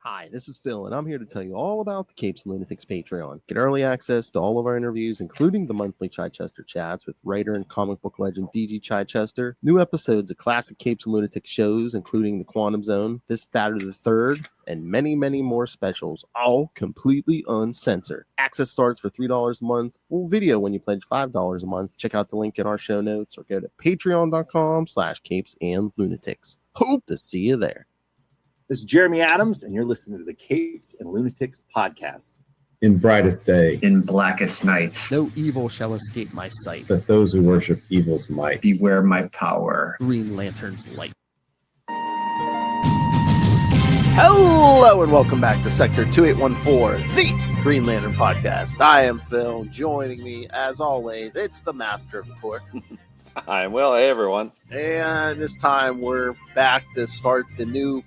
Hi, this is Phil, and I'm here to tell you all about the Capes and Lunatics Patreon. Get early access to all of our interviews, including the monthly Chichester chats with writer and comic book legend DG Chichester, new episodes of classic Capes and Lunatics shows, including The Quantum Zone, This, That, or the Third, and many, many more specials, all completely uncensored. Access starts for $3 a month, full video when you pledge $5 a month. Check out the link in our show notes or go to patreon.com/capesandlunatics. Hope to see you there. This is Jeremy Adams, and you're listening to the Capes and Lunatics podcast. In brightest day, in blackest nights, no evil shall escape my sight, but those who worship evil's might. Beware my power. Green Lantern's light. Hello, and welcome back to Sector 2814, the Green Lantern podcast. I am Phil. Joining me, as always, it's the Master of the Court. Hi, well, hey, everyone. And this time we're back to start the new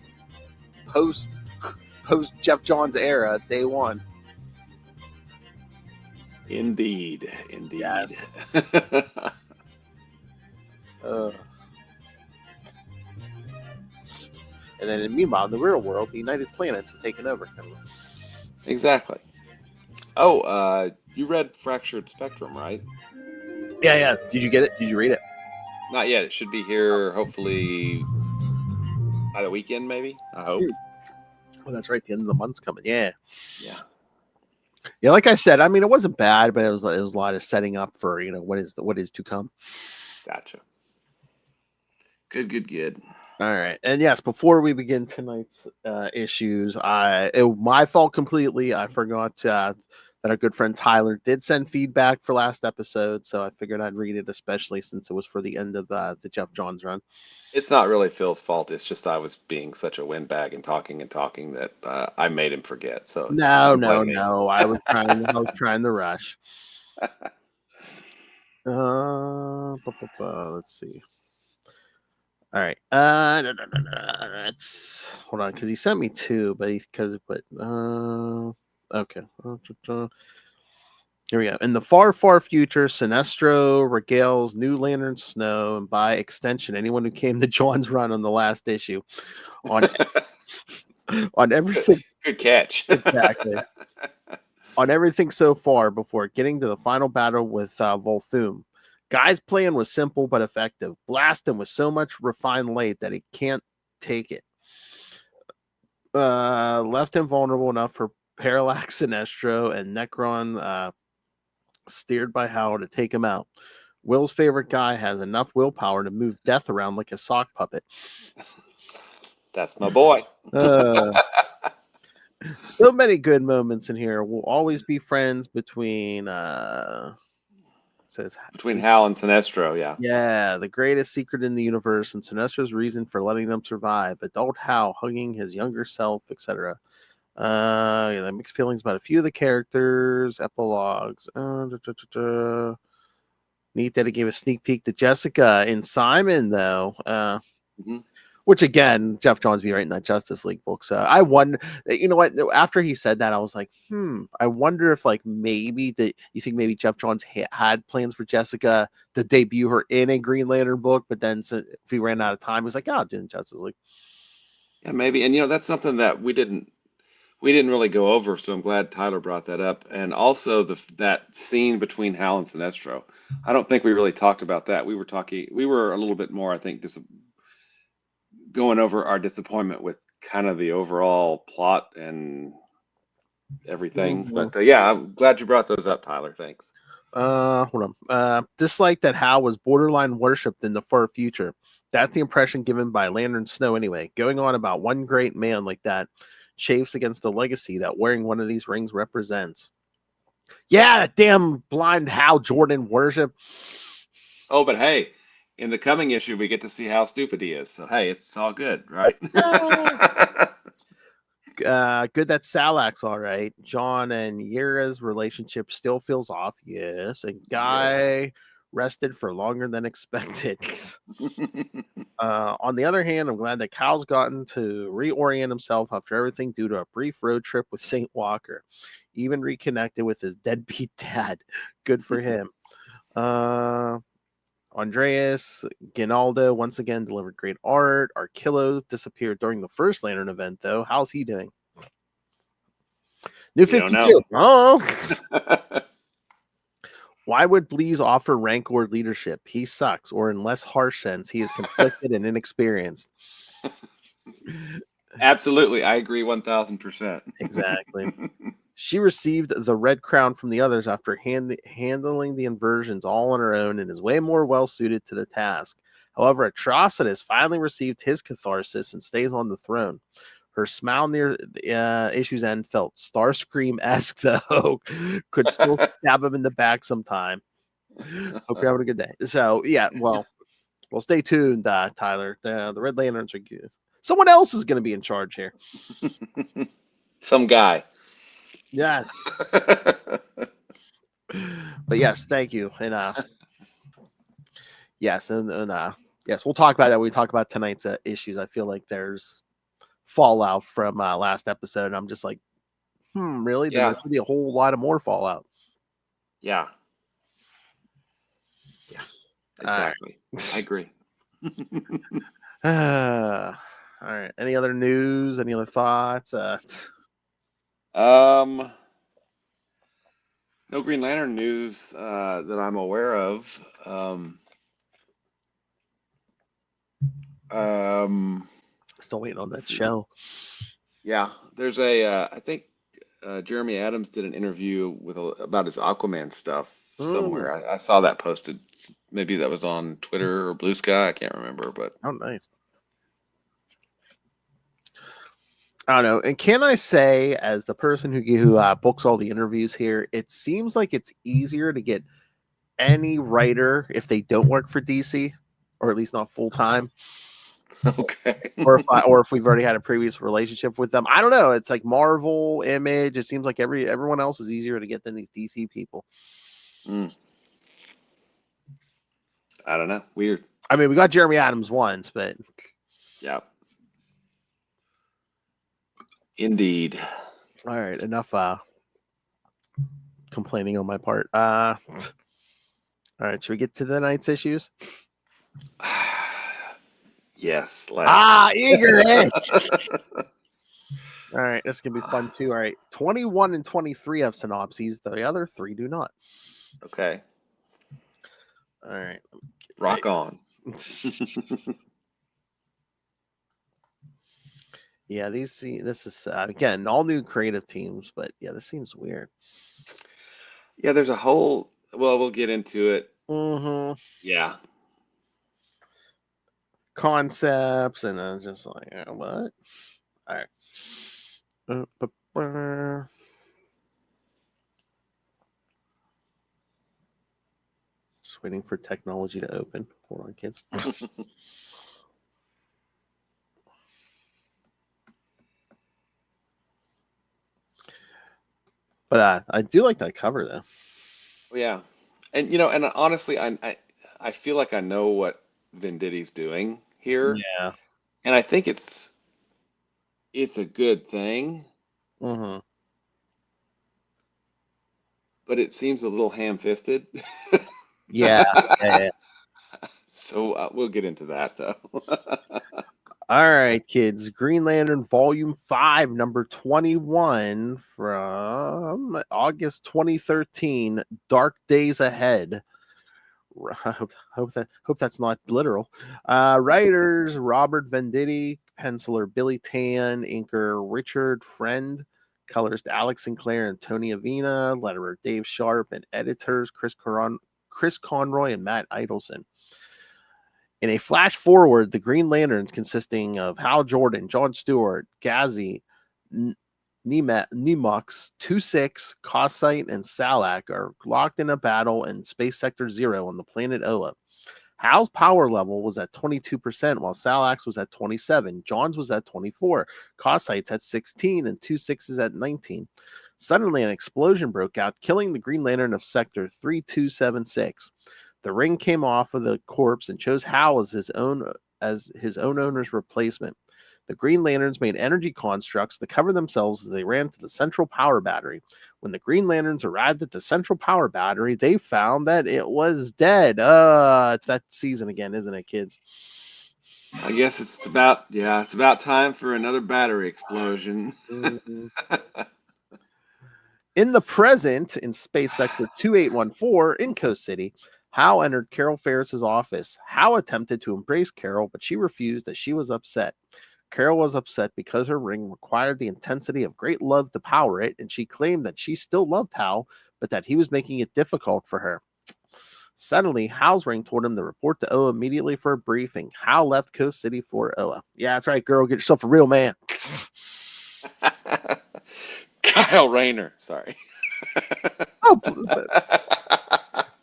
post Jeff Johns era, day one. Indeed. Yes. And then meanwhile, in the real world, the United Planets have taken over. Exactly. Oh, you read Fractured Spectrum, right? Yeah. Did you get it? Did you read it? Not yet. It should be here, hopefully, by the weekend, maybe. I hope. Oh, that's right. The end of the month's coming. Yeah. Like I said, I mean, it wasn't bad, but it was a lot of setting up for what is to come. Gotcha. Good. All right, and yes, before we begin tonight's issues, my fault completely. I forgot that our good friend Tyler did send feedback for last episode, so I figured I'd read it, especially since it was for the end of the Jeff Johns run. It's not really Phil's fault. It's just I was being such a windbag and talking that I made him forget. So no. I was trying to rush. Let's see. All right. Hold on, because he sent me two, okay. Here we go. In the far, far future, Sinestro regales New Lantern Snow, and by extension, anyone who came to John's run on the last issue, on everything. Good catch. Exactly. On everything so far before getting to the final battle with Volthoom. Guy's plan was simple but effective. Blast him with so much refined light that he can't take it. Left him vulnerable enough for Parallax, Sinestro, and Necron, steered by Hal, to take him out. Will's favorite guy has enough willpower to move Death around like a sock puppet. That's my boy. So many good moments in here. We'll always be friends between Hal and Sinestro, yeah. Yeah, the greatest secret in the universe and Sinestro's reason for letting them survive. Adult Hal hugging his younger self, etc. Mixed feelings about a few of the characters. Epilogues. Neat that he gave a sneak peek to Jessica and Simon, though. Which, again, Jeff Johns be writing that Justice League book. So I wonder, what? After he said that, I was like, I wonder if, maybe you think maybe Jeff Johns had plans for Jessica to debut her in a Green Lantern book, but then if he ran out of time, he was like, oh, in Justice League. Yeah, maybe. And, that's something that we didn't really go over. So I'm glad Tyler brought that up. And also that scene between Hal and Sinestro. I don't think we really talked about that. We were a little bit more, I think, going over our disappointment with kind of the overall plot and everything. But I'm glad you brought those up, Tyler. Thanks. Hold on. Dislike that Hal was borderline worshipped in the far future. That's the impression given by Lantern Snow anyway. Going on about one great man like that chafes against the legacy that wearing one of these rings represents. Yeah, that damn blind Hal Jordan worship. Oh, but hey, in the coming issue, we get to see how stupid he is. So, hey, it's all good, right? Good that Salak's all right. John and Yera's relationship still feels off. Yes. And Guy rested for longer than expected. On the other hand, I'm glad that Cal's gotten to reorient himself after everything due to a brief road trip with St. Walker. Even reconnected with his deadbeat dad. Good for him. Andreas Ginaldo once again delivered great art. Arkillo disappeared during the first Lantern event, though. How's he doing? New You don't 52. know. Oh. Why would Bleez offer Rancor leadership? He sucks, or in less harsh sense, he is conflicted and inexperienced. Absolutely, I agree 1000%. Exactly. She received the red crown from the others after handling the inversions all on her own and is way more well-suited to the task. However, Atrocitus finally received his catharsis and stays on the throne. Her smile near the issue's end felt Starscream-esque, though. Could still stab him in the back sometime. Hope you're having a good day. So, yeah, well, stay tuned, Tyler. The Red Lanterns are good. Someone else is going to be in charge here. Some guy. Yes. But yes, thank you. And yes, and yes, we'll talk about that when we talk about tonight's issues. I feel like there's fallout from last episode, and I'm just like, really? Then Yeah. there's gonna be a whole lot of more fallout. Yeah. Yeah. Exactly. I agree. All right. Any other news? Any other thoughts? No Green Lantern news that I'm aware of. Still waiting on that let's see. show. Yeah, there's I think Jeremy Adams did an interview about his Aquaman stuff somewhere. I saw that posted. Maybe that was on Twitter or Blue Sky. I can't remember, but Oh, nice. I don't know. And can I say, as the person who books all the interviews here, it seems like it's easier to get any writer if they don't work for DC, or at least not full time. okay. or if we've already had a previous relationship with them. I don't know. It's like Marvel, Image. It seems like everyone else is easier to get than these DC people. I don't know. Weird. I mean, we got Jeremy Adams once, but yeah. Indeed. All right, enough complaining on my part. All right, should we get to the night's issues? Yes. Eager itch. All right, this can be fun too. All right, 21 and 23 have synopses. The other 3 do not. Okay. All right. Rock on. Yeah, this is again all new creative teams, but yeah, this seems weird. Yeah, there's a whole. Well, we'll get into it. Mm-hmm. Yeah. Concepts and I'm just like, what? All right. Just waiting for technology to open. Hold on, kids. But I do like that cover though. Yeah, and and honestly, I feel like I know what Venditti's doing here. Yeah. And I think it's a good thing. Mm-hmm. But it seems a little ham-fisted. Yeah. So we'll get into that though. All right, kids. Green Lantern Volume 5, number 21 from August 2013. Dark Days Ahead. Hope that's not literal. Writers Robert Venditti, penciler Billy Tan, inker Richard Friend, colorist Alex Sinclair and Tony Avina, letterer Dave Sharp, and editors Chris Conroy and Matt Idelson. In a flash forward, the Green Lanterns, consisting of Hal Jordan, John Stewart, Gazi, Nemux, 2-6, Cossite, and Salak, are locked in a battle in Space Sector 0 on the planet Oa. Hal's power level was at 22%, while Salak's was at 27. John's was at 24. Cossite's at 16, and 2-6 is at 19. Suddenly, an explosion broke out, killing the Green Lantern of Sector 3276. The ring came off of the corpse and chose Hal as his own owner's replacement. The Green Lanterns made energy constructs to cover themselves as they ran to the central power battery. When the Green Lanterns arrived at the central power battery, they found that it was dead. It's that season again, isn't it, kids? I guess it's about time for another battery explosion. Mm-hmm. In the present, in Space Sector 2814 in Coast City, Hal entered Carol Ferris's office. Hal attempted to embrace Carol, but she refused as she was upset. Carol was upset because her ring required the intensity of great love to power it, and she claimed that she still loved Hal, but that he was making it difficult for her. Suddenly, Hal's ring told him to report to Oa immediately for a briefing. Hal left Coast City for Oa. Yeah, that's right, girl. Get yourself a real man. Kyle Rayner. Sorry. Oh,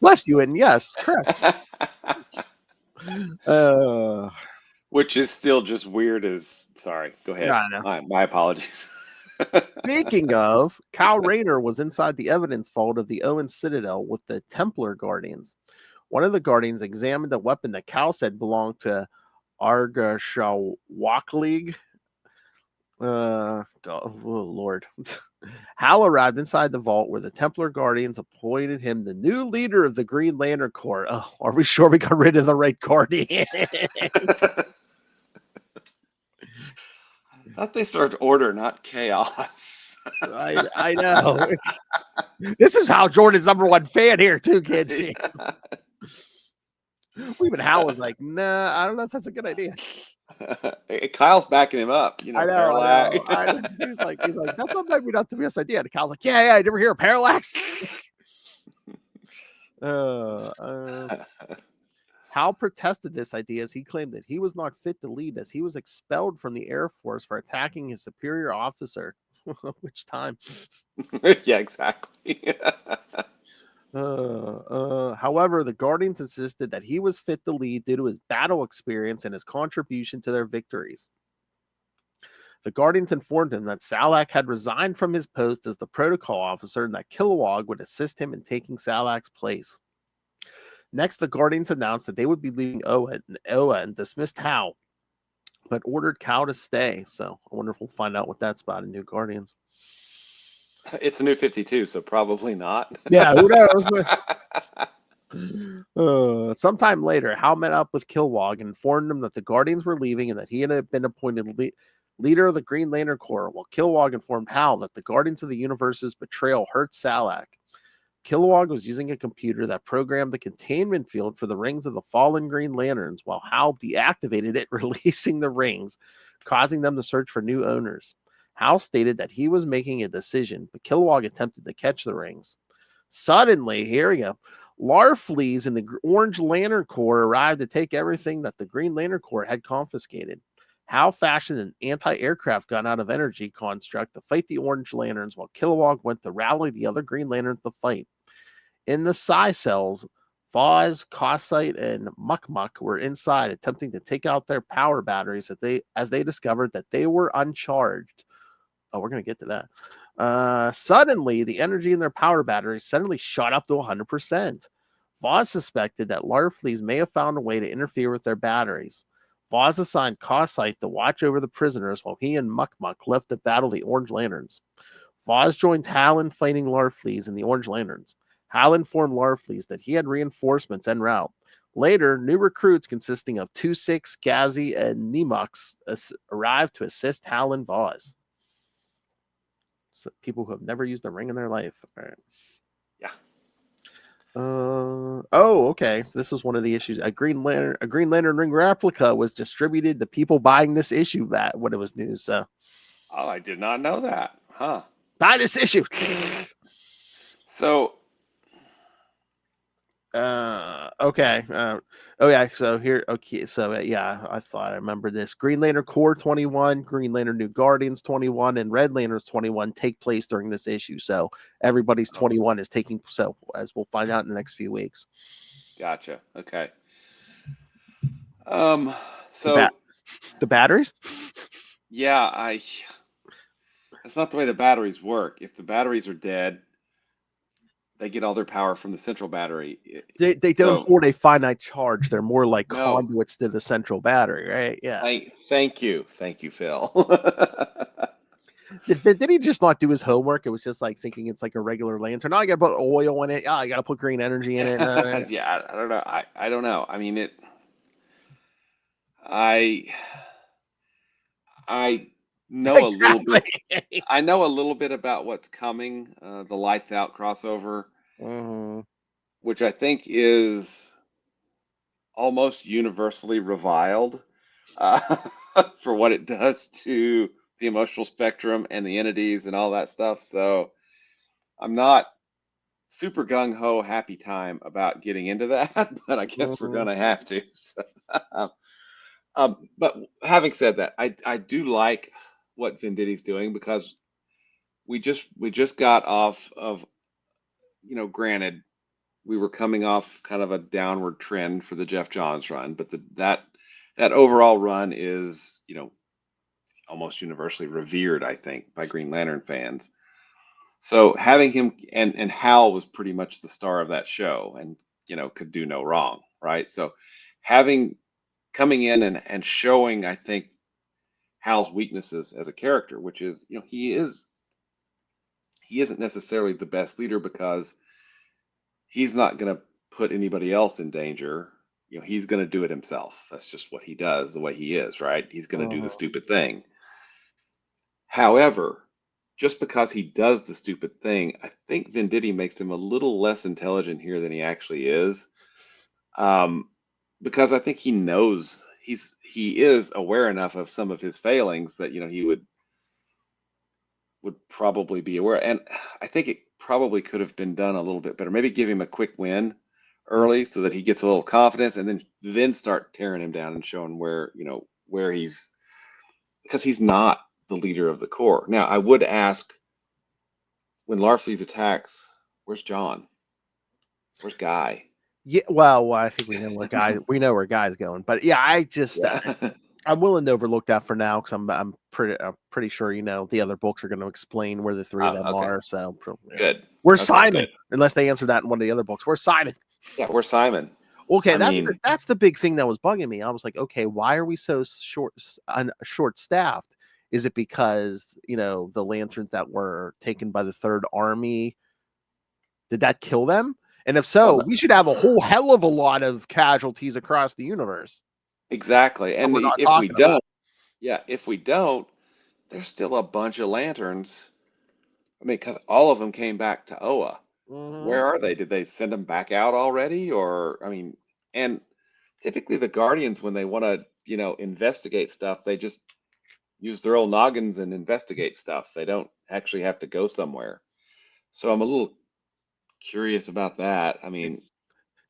bless you, and yes, correct. Which is still just weird as. Sorry. Go ahead. I know. My apologies. Speaking of, Kyle Rayner was inside the evidence vault of the Owen Citadel with the Templar Guardians. One of the Guardians examined a weapon that Cal said belonged to Argashawaklig. Oh, Lord. Hal arrived inside the vault where the Templar Guardians appointed him the new leader of the Green Lantern Corps. Oh, are we sure we got rid of the right Guardian? I thought they served order, not chaos. I know. This is Hal Jordan's #1 fan here, too, kids. Yeah. Even Hal was like, nah, I don't know if that's a good idea. Kyle's backing him up. You know, I know. Parallax. He's like, that's not maybe not the best idea. And Kyle's like, yeah, I never hear of Parallax. Hal protested this idea as he claimed that he was not fit to lead, as he was expelled from the Air Force for attacking his superior officer. Which time? Yeah, exactly. However, the Guardians insisted that he was fit to lead due to his battle experience and his contribution to their victories. The Guardians informed him that Salak had resigned from his post as the protocol officer and that Kilowog would assist him in taking Salak's place. Next, the Guardians announced that they would be leaving Oa and dismissed Hal, but ordered Cal to stay. So I wonder if we'll find out what that's about in New Guardians. It's a New 52, so probably not. Yeah, who knows? Sometime later, Hal met up with Kilowog and informed him that the Guardians were leaving and that he had been appointed leader of the Green Lantern Corps, while Kilowog informed Hal that the Guardians of the Universe's betrayal hurt Salak. Kilowog was using a computer that programmed the containment field for the rings of the fallen Green Lanterns, while Hal deactivated it, releasing the rings, causing them to search for new owners. Hal stated that he was making a decision, but Kilowog attempted to catch the rings. Suddenly, here we go, Larfleeze and the Orange Lantern Corps arrived to take everything that the Green Lantern Corps had confiscated. Hal fashioned an anti-aircraft gun out of energy construct to fight the Orange Lanterns, while Kilowog went to rally the other Green Lanterns to fight. In the Psi cells, Vaz, Cossite, and Muck were inside attempting to take out their power batteries as they discovered that they were uncharged. Oh, we're going to get to that. Suddenly, the energy in their power batteries suddenly shot up to 100%. Vaz suspected that Larfleeze may have found a way to interfere with their batteries. Vaz assigned Cossite to watch over the prisoners while he and Muck left to battle the Orange Lanterns. Vaz joined Hal in fighting Larfleeze and the Orange Lanterns. Hal informed Larfleeze that he had reinforcements en route. Later, new recruits consisting of 2-6, Gazi, and Nemux arrived to assist Hal and Vaz. So people who have never used a ring in their life. All right. Yeah. Okay. So this was one of the issues. A Green Lantern ring replica was distributed to people buying this issue when it was new. So, oh, I did not know that. Huh? Buy this issue. So, okay. So here. Okay. So yeah, I remember this. Green Lantern Corps 21, Green Lantern New Guardians 21, and Red Lanterns 21 take place during this issue. So everybody's 21 is taking. So as we'll find out in the next few weeks. Gotcha. Okay. So the batteries. Yeah, that's not the way the batteries work. If the batteries are dead, they get all their power from the central battery. They don't hold a finite charge. They're more like No. conduits to the central battery, right? Yeah. Thank you, Phil. Did he just not do his homework? It was just like thinking it's like a regular lantern. Oh, I got to put oil in it. Oh, I got to put green energy in it. Yeah, I don't know. I don't know. I mean, know a little bit. Exactly. I know a little bit about what's coming, the Lights Out crossover, Mhm. which I think is almost universally reviled uh, for what it does to the emotional spectrum and the entities and all that stuff. So I'm not super gung ho happy time about getting into that, but I guess we're Mhm. gonna have to. So, but having said that, I do like what Venditti's doing because we just got off of, granted, we were coming off kind of a downward trend for the Jeff Johns run, but that overall run is, almost universally revered, I think, by Green Lantern fans. So having him and Hal was pretty much the star of that show and, could do no wrong, right? So having coming in and showing, I think, Hal's weaknesses as a character, which is, he isn't necessarily the best leader because he's not going to put anybody else in danger. He's going to do it himself. That's just what he does, the way he is, right? He's going to do the Mhm. stupid thing. However, just because he does the stupid thing, I think Venditti makes him a little less intelligent here than he actually is. Um, because I think he knows he is aware enough of some of his failings that he would probably be aware. And I think it probably could have been done a little bit better. Maybe give him a quick win Mhm. early so that he gets a little confidence, and then start tearing him down and showing where he's, because he's not the leader of the Corps. Now, I would ask, when Larfleeze attacks, where's John? Where's Guy? Yeah, well, I think we know where Guy's going, but yeah, Yeah. I'm willing to overlook that for now because I'm pretty sure the other books are going to explain where the three of them Okay. are. So yeah. Good. Where's Okay, Simon? good. Unless they answer that in one of the other books. Where's Simon? Yeah, where's Simon? Okay, I mean, that's the big thing that was bugging me. I was like, okay, why are we so short staffed? Is it because the lanterns that were taken by the Third Army, did that kill them? And if well, so, no, we should have a whole hell of a lot of casualties across the universe exactly. that And we're not if we talking about. don't, yeah, if we don't, there's still a bunch of lanterns. I mean, because all of them came back to Oa. Mhm. Where are they? Did they send them back out already? Or, I mean, and typically the Guardians, when they want to, investigate stuff, they just use their old noggins and investigate stuff. They don't actually have to go somewhere. So I'm a little curious about that. I mean,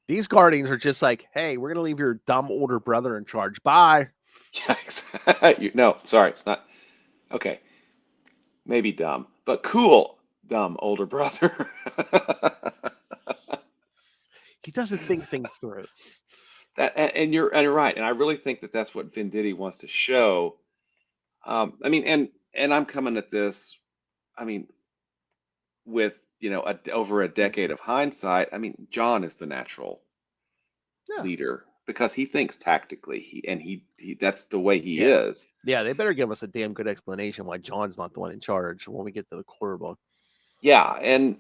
These Guardians are just like, hey, we're gonna leave your dumb older brother in charge. Bye. yeah, no, sorry, it's not. Okay, maybe dumb, but cool, dumb older brother. He doesn't think things through. And you're right, and I really think that that's what Venditti wants to show. I mean, and I'm coming at this, I mean, with over a decade of hindsight. I mean, John is the natural Yeah. leader because he thinks tactically. He that's the way he Yeah. is. Yeah, they better give us a damn good explanation why John's not the one in charge when we get to the core book. Yeah, and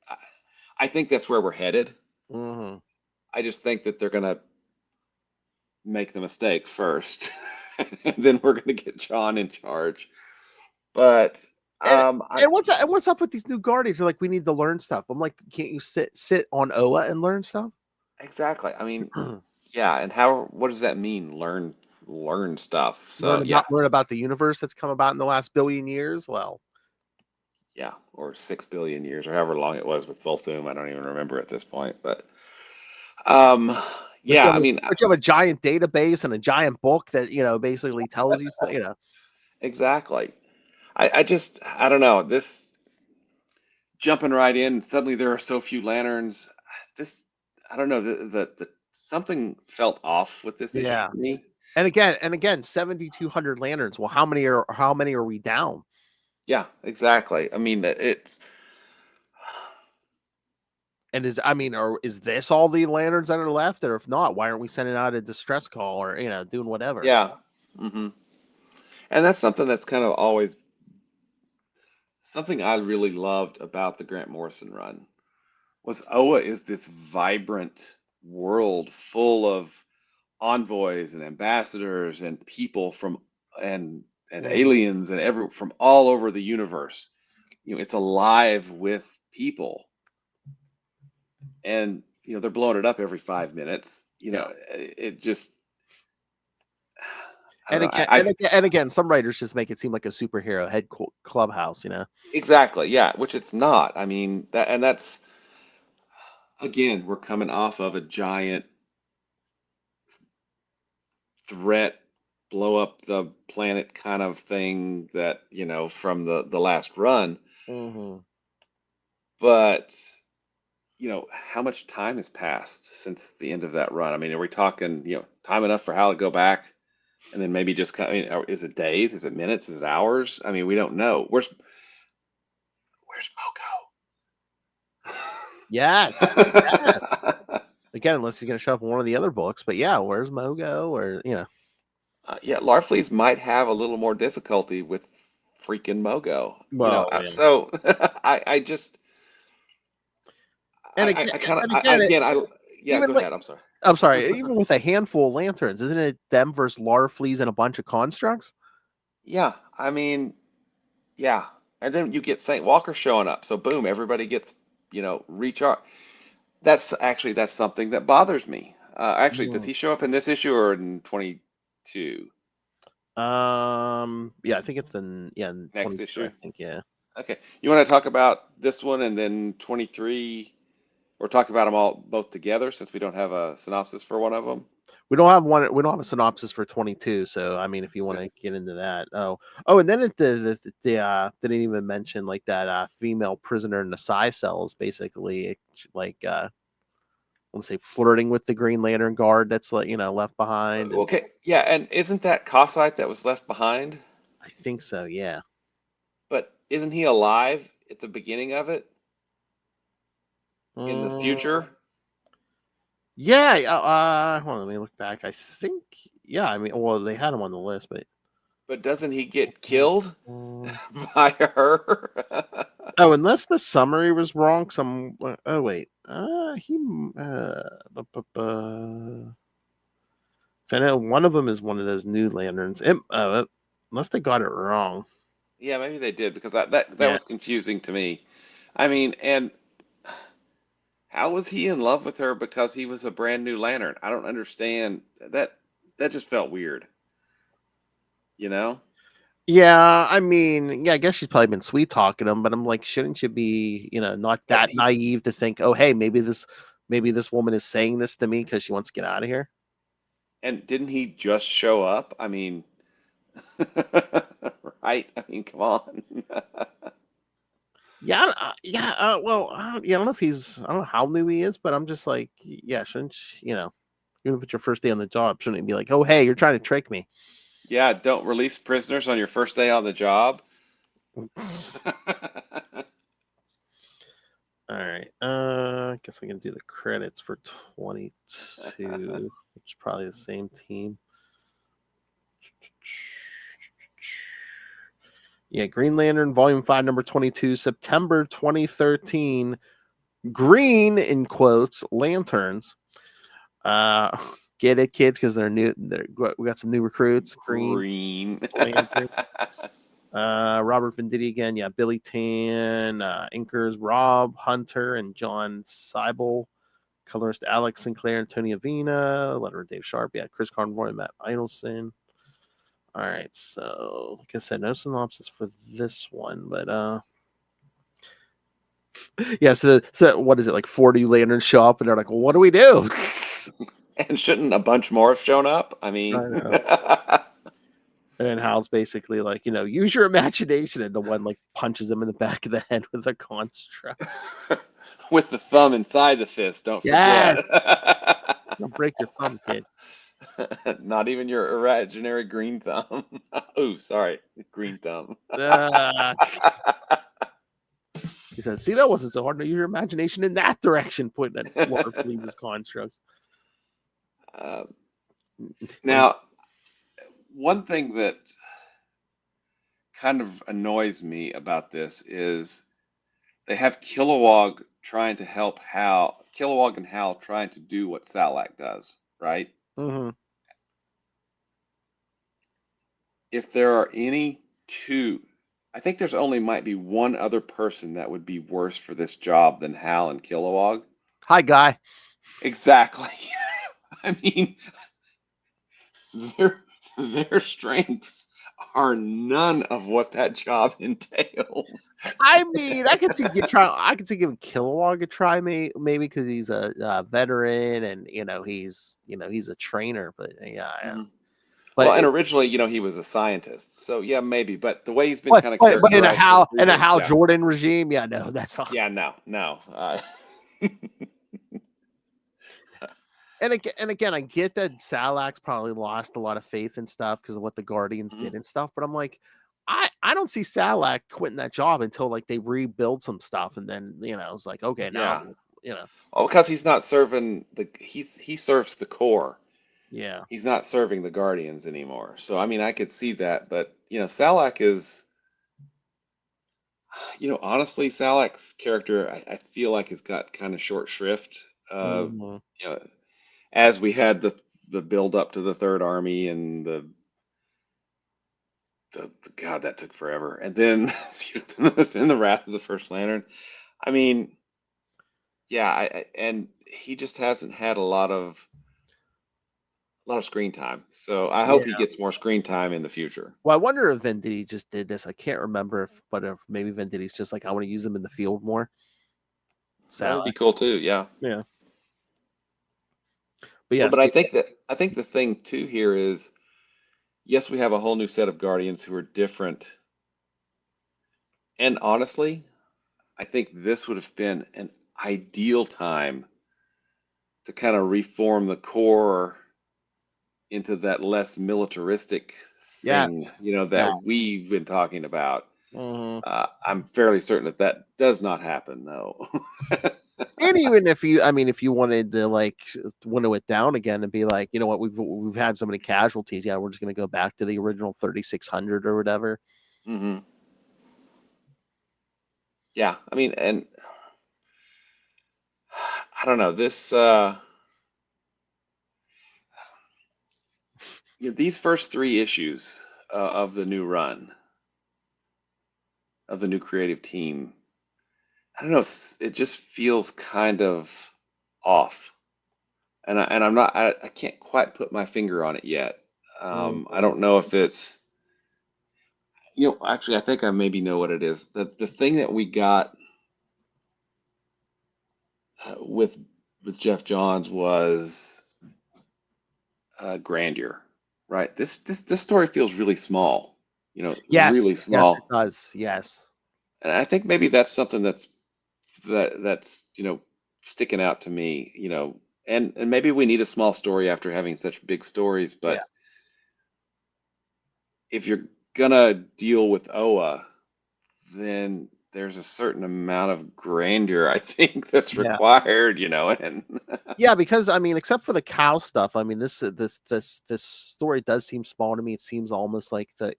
I, I think that's where we're headed. Mm-hmm. I just think that they're gonna make the mistake first, and then we're gonna get John in charge. But And I what's up with these new Guardians? They're like, we need to learn stuff. I'm like, can't you sit on Oa and learn stuff? exactly. I mean, learn yeah, and what does that mean? Learn stuff. So yeah, about the universe that's come about in the last billion years. Well, yeah, or 6 billion years, or however long it was with Volthoom. I don't even remember at this point. But um, but you yeah, have I a, mean, but you have a giant database and a giant book that basically tells you. exactly. I don't know, this jumping right in. Suddenly there are so few lanterns. This I don't know, the something felt off with this issue Yeah. for me. And again, 7,200 lanterns. Well, how many are we down? Yeah, exactly. I mean, it's And is this all the lanterns that are left? Or if not, why aren't we sending out a distress call or doing whatever? yeah. hmm And that's something that's kind of always something I really loved about the Grant Morrison run was Oa is this vibrant world full of envoys and ambassadors and people from and aliens and from all over the universe. It's alive with people, and they're blowing it up every 5 minutes. It just. I don't know. And again, some writers just make it seem like a superhero clubhouse, Exactly, yeah, which it's not. I mean, that's again, we're coming off of a giant threat, blow up the planet kind of thing that, from the last run. But, how much time has passed since the end of that run? I mean, are we talking, time enough for Hal to go back? And then maybe just is it days? Is it minutes? Is it hours? I mean, we don't know. Where's Mogo? Yes. Again, unless he's going to show up in one of the other books. But yeah, where's Mogo? Or yeah, Larfleeze might have a little more difficulty with freaking Mogo. Well, yeah. So I just. And go ahead. I'm sorry. Even with a handful of lanterns, isn't it them versus Larfleeze and a bunch of constructs? Yeah, I mean, yeah, and then you get St. Walker showing up, so boom, everybody gets recharged. That's something that bothers me. Does he show up in this issue or in 22? Yeah, I think it's next issue. I think, yeah. Okay, you want to talk about this one and then 23, or talk about them both together since we don't have a synopsis for one of them? We don't have a synopsis for 22. So I mean, if you want to get into that, and then didn't even mention like that female prisoner in the psi cells, basically like I want to say flirting with the Green Lantern guard that's left behind. Okay, yeah, and isn't that Cossite that was left behind? I think so, yeah. But isn't he alive at the beginning of it? In the future? Yeah, hold on, let me look back. I think, yeah, I mean, well, they had him on the list, but doesn't he get killed by her? Oh, unless the summary was wrong. Oh wait, So I know one of them is one of those new lanterns. Unless they got it wrong. Yeah, maybe they did, because that was confusing to me. I mean, and how was he in love with her because he was a brand new lantern? I don't understand. That just felt weird. Yeah, I mean, yeah, I guess she's probably been sweet talking him, but I'm like, shouldn't you be, not that naive to think, oh, hey, maybe this woman is saying this to me because she wants to get out of here? And didn't he just show up? I mean, right? I mean, come on. Well, I don't know I don't know how new he is, but I'm just like, yeah, shouldn't even if it's your first day on the job, shouldn't it be like, oh, hey, you're trying to trick me? Yeah, don't release prisoners on your first day on the job. All right. I guess I can do the credits for 22, which is probably the same team. Yeah, Green Lantern, Volume 5, number 22, September 2013. Green, in quotes, lanterns. Get it, kids, because they're new. We got some new recruits. Green. Lantern. Robert Venditti again. Yeah, Billy Tan. Inkers Rob Hunter and John Seibel. Colorist Alex Sinclair and Tony Avina. Letterer Dave Sharp. Yeah, Chris Conroy, Matt Idelson. All right, so like I said, no synopsis for this one, but yeah. So what is it, like 40 lanterns show up and they're like, well, what do we do? And shouldn't a bunch more have shown up? I mean, and Hal's basically like, use your imagination, and the one like punches him in the back of the head with a construct. With the thumb inside the fist, don't forget. Yes. Don't break your thumb, kid. Not even your imaginary green thumb. Oh, sorry, green thumb. He said, see, that wasn't so hard to use your imagination in that direction, putting that Larfleeze's constructs. Now, one thing that kind of annoys me about this is they have Kilowog trying to help Hal. Kilowog and Hal trying to do what Salak does, right? Mm-hmm. if there are any two, I think there's only might be one other person that would be worse for this job than Hal and Kilowog. Hi, guy. Exactly. I mean, their their strengths are none of what that job entails. I mean, I could see you try. I could see giving Kilowog a try, maybe because he's a veteran and he's a trainer. But yeah, Mhm. but Well, and originally, he was a scientist, so yeah, maybe. But the way he's been but, kind of but in a characterized Hal through this, yeah, Jordan regime, yeah, no, that's all. yeah, no. And again, I get that Salax probably lost a lot of faith and stuff because of what the Guardians did and stuff. But I'm like, I don't see Salax quitting that job until like they rebuild some stuff, and then it's like, okay, Yeah. now Oh, because he's not serving he serves the core. yeah. He's not serving the Guardians anymore. So I mean, I could see that, but Salak is, honestly, Salak's character I feel like has got kind of short shrift. Mhm. As we had the build up to the Third Army and the God, that took forever, and then then the Wrath of the First Lantern. I mean, yeah, and he just hasn't had a lot of screen time. So I hope he Yeah. gets more screen time in the future. Well, I wonder if Venditti just did this. I can't remember if maybe Venditti's just like, I want to use him in the field more. That would Salak. be cool too. Yeah. Yeah. But Well, yes, but I think the thing too here is, yes, we have a whole new set of Guardians who are different. And honestly, I think this would have been an ideal time to kind of reform the core into that less militaristic thing, yes, that yes. we've been talking about. Mhm. I'm fairly certain that does not happen, though. And even if you wanted to like winnow it down again and be like, you know what, we've had so many casualties. Yeah, we're just gonna go back to the original 3600 or whatever. hmm Yeah, I mean, and I don't know this. These first three issues of the new run of the new creative team, I don't know. It just feels kind of off, and I'm not. I can't quite put my finger on it yet. I Mhm. don't know if it's. Actually, I think I maybe know what it is. The thing that we got with Jeff Johns was grandeur, right? This story feels really small, Yes, really yes, it small, does. Yes. and I think maybe that's something that's sticking out to me, and maybe we need a small story after having such big stories, Yeah. but if you're gonna deal with Oa, then there's a certain amount of grandeur I think that's Yeah. required, and Yeah, because I mean, except for the cow stuff, I mean, this story does seem small to me. It seems almost like the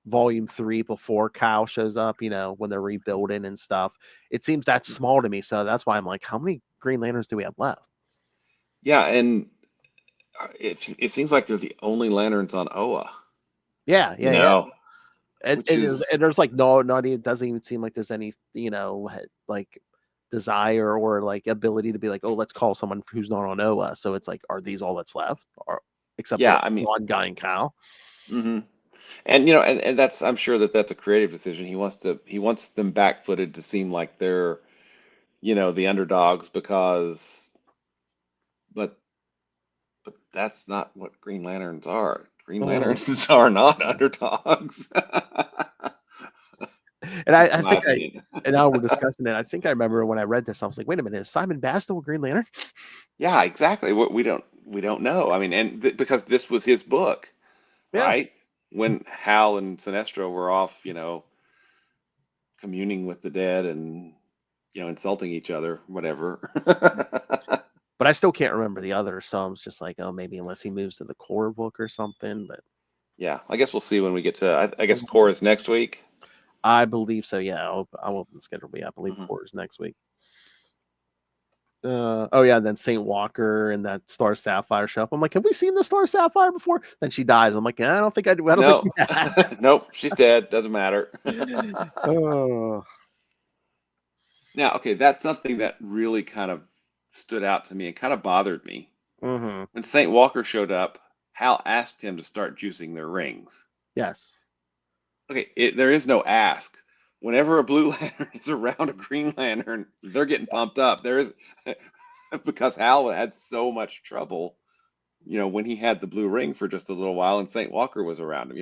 volume 3 before Kyle shows up, when they're rebuilding and stuff. It seems that small to me. So that's why I'm like, how many Green Lanterns do we have left? yeah, and it seems like they're the only lanterns on Oa, Yeah, you yeah, yeah. know, And, which and is there's like no, not even doesn't even seem like there's any, like desire or like ability to be like, oh, let's call someone who's not on Oa. So it's like, are these all that's left? Or except for yeah, like I mean, John, Guy, and Kyle? hmm and and that's I'm sure that's a creative decision. He wants them back-footed to seem like they're the underdogs but that's not what Green Lanterns are. Green Mhm. Lanterns are not underdogs. And In I my think opinion. and now we're discussing it. I think I remember when I read this, I was like, wait a minute, is Simon Bass still a Green Lantern? Yeah, exactly. We don't know. I mean, and because this was his book, Yeah. right? When Hal and Sinestro were off, communing with the dead and insulting each other, whatever. But I still can't remember the others. So I'm just like, oh, maybe unless he moves to the core book or something. But Yeah, I guess we'll see when we get to. I guess Core is next week. I believe so. Yeah, I'll open the schedule. But yeah, I believe Mhm. core is next week. Oh yeah, and then Saint Walker and that Star Sapphire show up. I'm like, have we seen the Star Sapphire before? Then she dies. I'm like, I don't think I do. I don't No, think we have. nope, she's dead. Doesn't matter. Oh. Now, okay, that's something that really kind of stood out to me and kind of bothered me. Mm-hmm. When Saint Walker showed up, Hal asked him to start juicing their rings. Yes. Okay, there is no ask. Whenever a blue lantern is around a green lantern, they're getting pumped up. There is because Hal had so much trouble, when he had the blue ring for just a little while, and Saint Walker was around him.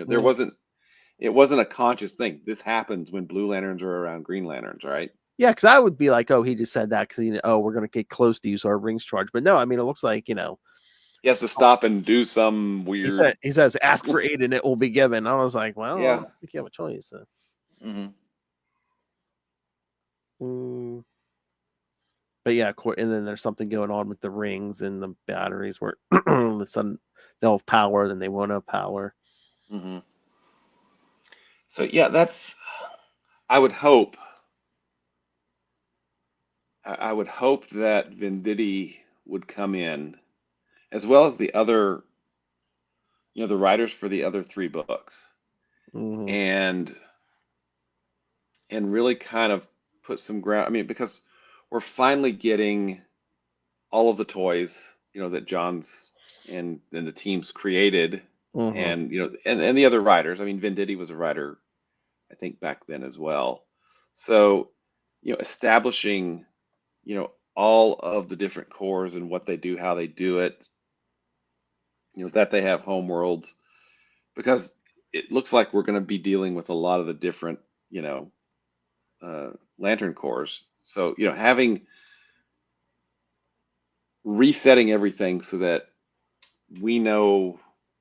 It wasn't a conscious thing. This happens when blue lanterns are around green lanterns, right? Yeah, because I would be like, oh, he just said that because we're gonna get close to you, so our rings charge. But no, I mean, it looks like He has to stop and do some weird. he says, ask for aid and it will be given. I was like, well, I Yeah. don't think you have a choice. But yeah, and then there's something going on with the rings and the batteries where the sun they'll have power, then they won't have power. So yeah, I would hope. I would hope that Venditti would come in, as well as the other, the writers for the other 3 books, and really kind of put some ground. I mean, because we're finally getting all of the toys, that John's and the team's created, and and the other writers. I mean, Venditti was a writer, I think, back then as well. So, establishing, all of the different cores and what they do, how they do it, that they have home worlds, because it looks like we're going to be dealing with a lot of the different, lantern cores. So, resetting everything so that we know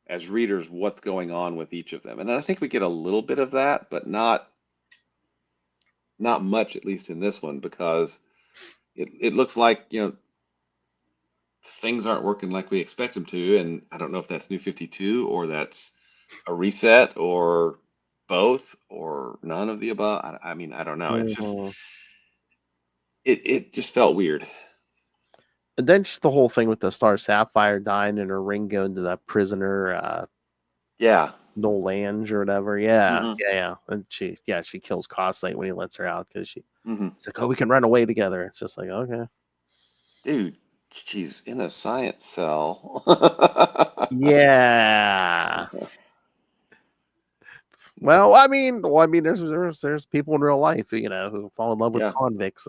as readers what's going on with each of them. And I think we get a little bit of that, but not much, at least in this one, because it looks like, things aren't working like we expect them to. And I don't know if that's New 52 or that's a reset or both or none of the above. I mean, I don't know. It's just, it just felt weird. And then just the whole thing with the Star Sapphire dying and her ring going to that prisoner, Noel Lange or whatever. Yeah. And she kills Cosslate when he lets her out because she's like, oh, we can run away together. It's just like, okay. Dude, she's in a science cell. Yeah. Well, I mean, there's people in real life, who fall in love with convicts.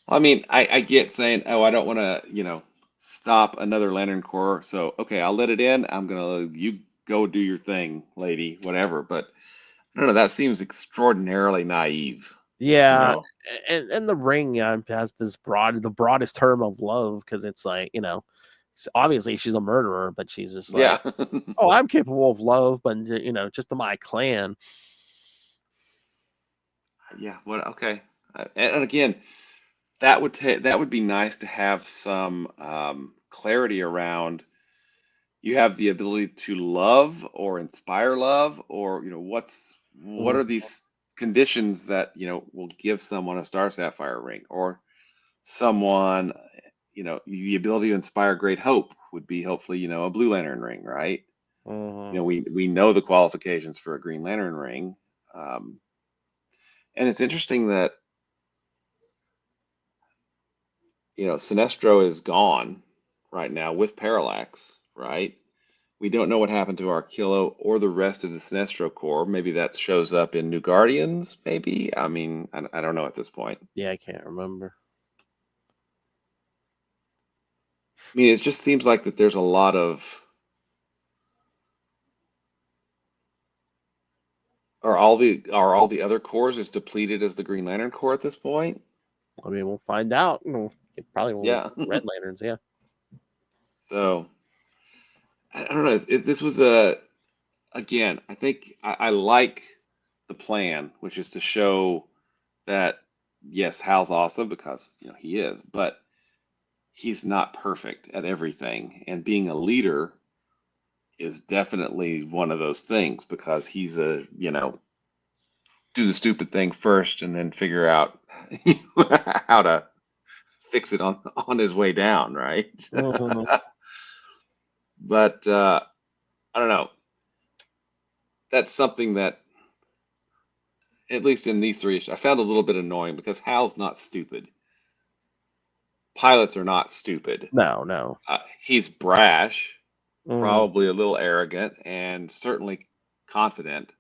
I mean, I get saying, oh, I don't want to, stop another Lantern Corps. So, okay, I'll let it in. You go do your thing, lady, whatever. But I don't know. That seems extraordinarily naive. Yeah. And the ring has this the broadest term of love because it's like, obviously she's a murderer, but she's just like, oh, I'm capable of love, but just to my clan. Yeah. What? Okay. And again, that would be nice to have some clarity around. You have the ability to love or inspire love, or what are these conditions that will give someone a Star Sapphire ring, or someone the ability to inspire great hope would be hopefully a Blue Lantern ring, right? We know the qualifications for a Green Lantern ring, and it's interesting that Sinestro is gone right now with Parallax, right? We don't know what happened to Arquillo or the rest of the Sinestro Corps. Maybe that shows up in New Guardians, maybe? I mean, I don't know at this point. Yeah, I can't remember. I mean, it just seems like that there's a lot of... Are all the other corps as depleted as the Green Lantern Corps at this point? I mean, we'll find out. It probably will. Yeah. Red Lanterns, yeah. So, I don't know. This was again, I think I like the plan, which is to show that, yes, Hal's awesome because, he is, but he's not perfect at everything. And being a leader is definitely one of those things because he's do the stupid thing first and then figure out how to fix it on his way down, right? Mhm. But I don't know. That's something that, at least in these three issues, I found a little bit annoying because Hal's not stupid. Pilots are not stupid. No. He's brash, Mhm. probably a little arrogant, and certainly confident,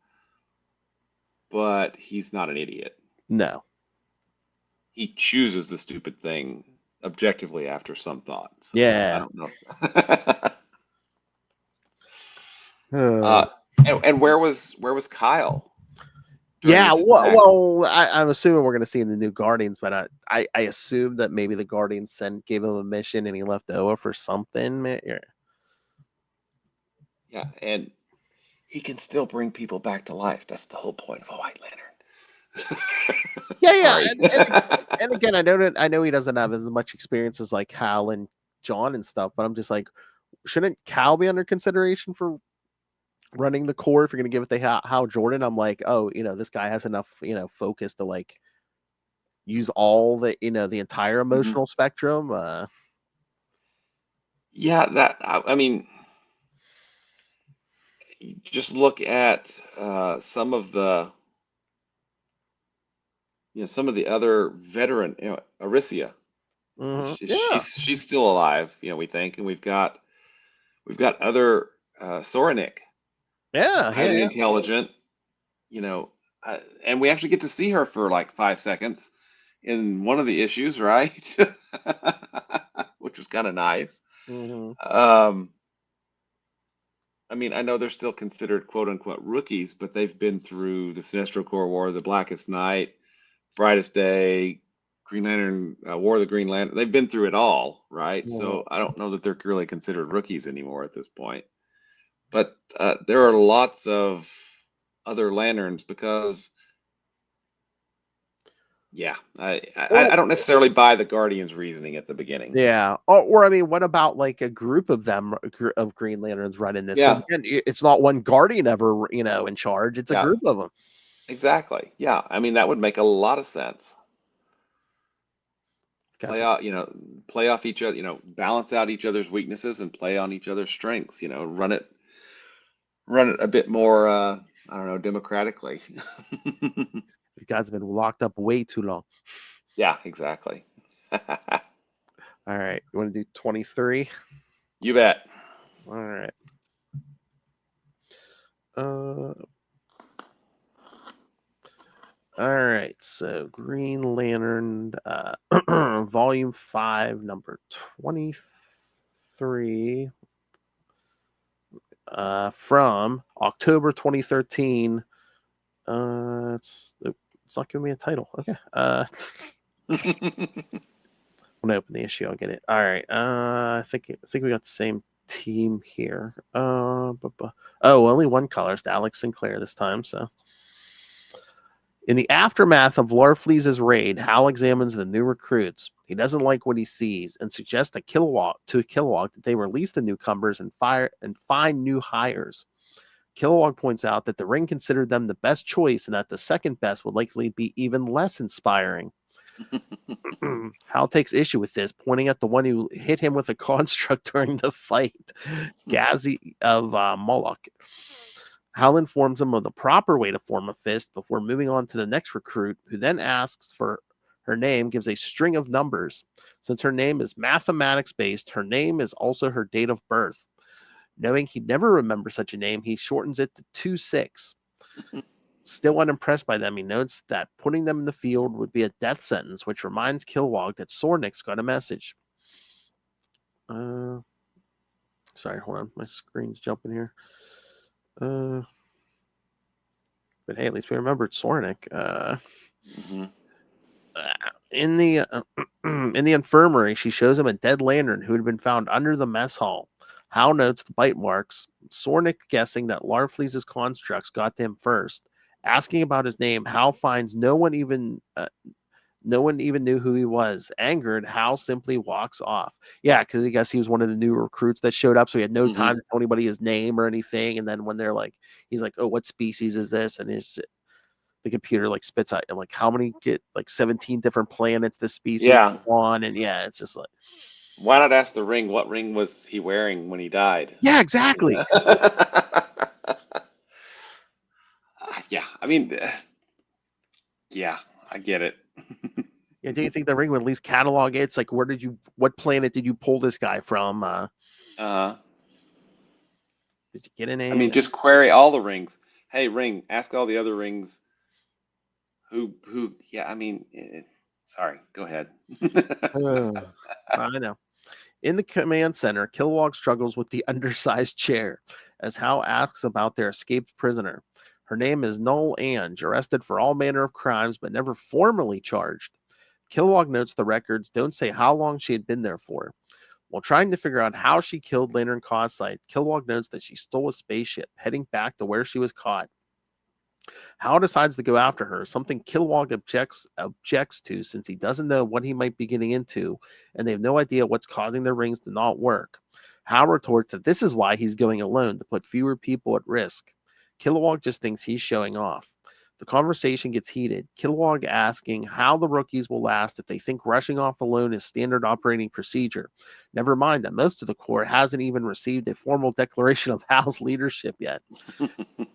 but he's not an idiot. No. He chooses the stupid thing objectively after some thought. So I Yeah. don't know. Uh, And where was Kyle? during yeah. this attack? Well, I'm assuming we're going to see in the new Guardians, but I assume that maybe the Guardians gave him a mission and he left Oa for something. Yeah. Yeah, and he can still bring people back to life. That's the whole point of a White Lantern. Yeah. Sorry. And again, I know he doesn't have as much experience as like Hal and John and stuff, but I'm just like, shouldn't Cal be under consideration for running the core if you're going to give it to Hal Jordan? I'm like, oh, this guy has enough, focus to like use all the, the entire emotional spectrum. Yeah, I mean, just look at some of the some of the other veteran, Aricia. Yeah, She's still alive, we think, and we've got other Soranik, highly yeah. intelligent, and we actually get to see her for like 5 seconds in one of the issues, right? Which was kind of nice. Mhm. I mean, I know they're still considered quote unquote rookies, but they've been through the Sinestro Corps War, the Blackest Night, Brightest Day, Green Lantern, War of the Green Lantern. They've been through it all, right? So I don't know that they're really considered rookies anymore at this point. But there are lots of other lanterns because, yeah, I don't necessarily buy the Guardians' reasoning at the beginning. Yeah. Or I mean, what about like a group of them of Green Lanterns running this? Because Yeah, again, it's not one Guardian ever, in charge. It's a yeah, group of them. exactly. Yeah, I mean that would make a lot of sense. Guys, Play off each other, balance out each other's weaknesses and play on each other's strengths, run it a bit more, I don't know, democratically. these guys have been locked up way too long. Yeah, exactly. All right. You want to do 23? You bet. All right. All right. So Green Lantern, Volume 5, number 23, from October 2013. It's not giving me a title. Okay. When I open the issue, I'll get it. All right. I think we got the same team here. Only one colorist, Alex Sinclair this time. So, in the aftermath of Larfleeze's raid, Hal examines the new recruits. He doesn't like what he sees and suggests to Kilowog that they release the newcomers and find new hires. Kilowog points out that the Ring considered them the best choice and that the second best would likely be even less inspiring. Hal takes issue with this, pointing at the one who hit him with a construct during the fight, Ghazi of Moloch. Hal informs him of the proper way to form a fist before moving on to the next recruit, who then asks for her name, gives a string of numbers. Since her name is mathematics-based, her name is also her date of birth. Knowing he'd never remember such a name, he shortens it to 26. Still unimpressed by them, he notes that putting them in the field would be a death sentence, which reminds Kilowog that Sornik's got a message. Sorry, hold on. My screen's jumping here. But hey, at least we remembered Sornik. In the infirmary, she shows him a dead lantern who had been found under the mess hall. Hal notes the bite marks. Sornik guessing that Larfleeze's constructs got to him first. Asking about his name, Hal finds no one even knew who he was. Angered, Hal simply walks off. Yeah, because I guess he was one of the new recruits that showed up, so he had no time to tell anybody his name or anything. And then when they're like, he's like, "Oh, what species is this?" And the computer like spits out like how many get like 17 different planets this species Yeah. on, and yeah, it's just like, Why not ask the ring what ring was he wearing when he died? yeah, exactly. Yeah, I mean, yeah, I get it. Yeah, do you think the ring would at least catalog it? It's like, what planet did you pull this guy from? Did you get a name? I mean, just query all the rings. Hey, ring, ask all the other rings. Who? Yeah, I mean, sorry, go ahead. I know. In the command center, Kilowog struggles with the undersized chair as Hal asks about their escaped prisoner. Her name is Noel Ange, arrested for all manner of crimes but never formally charged. Kilowog notes the records don't say how long she had been there for. While trying to figure out how she killed Lantern Cawsite, Kilowog notes that she stole a spaceship, heading back to where she was caught. Hal decides to go after her, something Kilowog objects to since he doesn't know what he might be getting into, and they have no idea what's causing their rings to not work. Hal retorts that this is why he's going alone, to put fewer people at risk. Kilowog just thinks he's showing off. The conversation gets heated, Kilowog asking how the rookies will last if they think rushing off alone is standard operating procedure. Never mind that most of the Corps hasn't even received a formal declaration of Hal's leadership yet.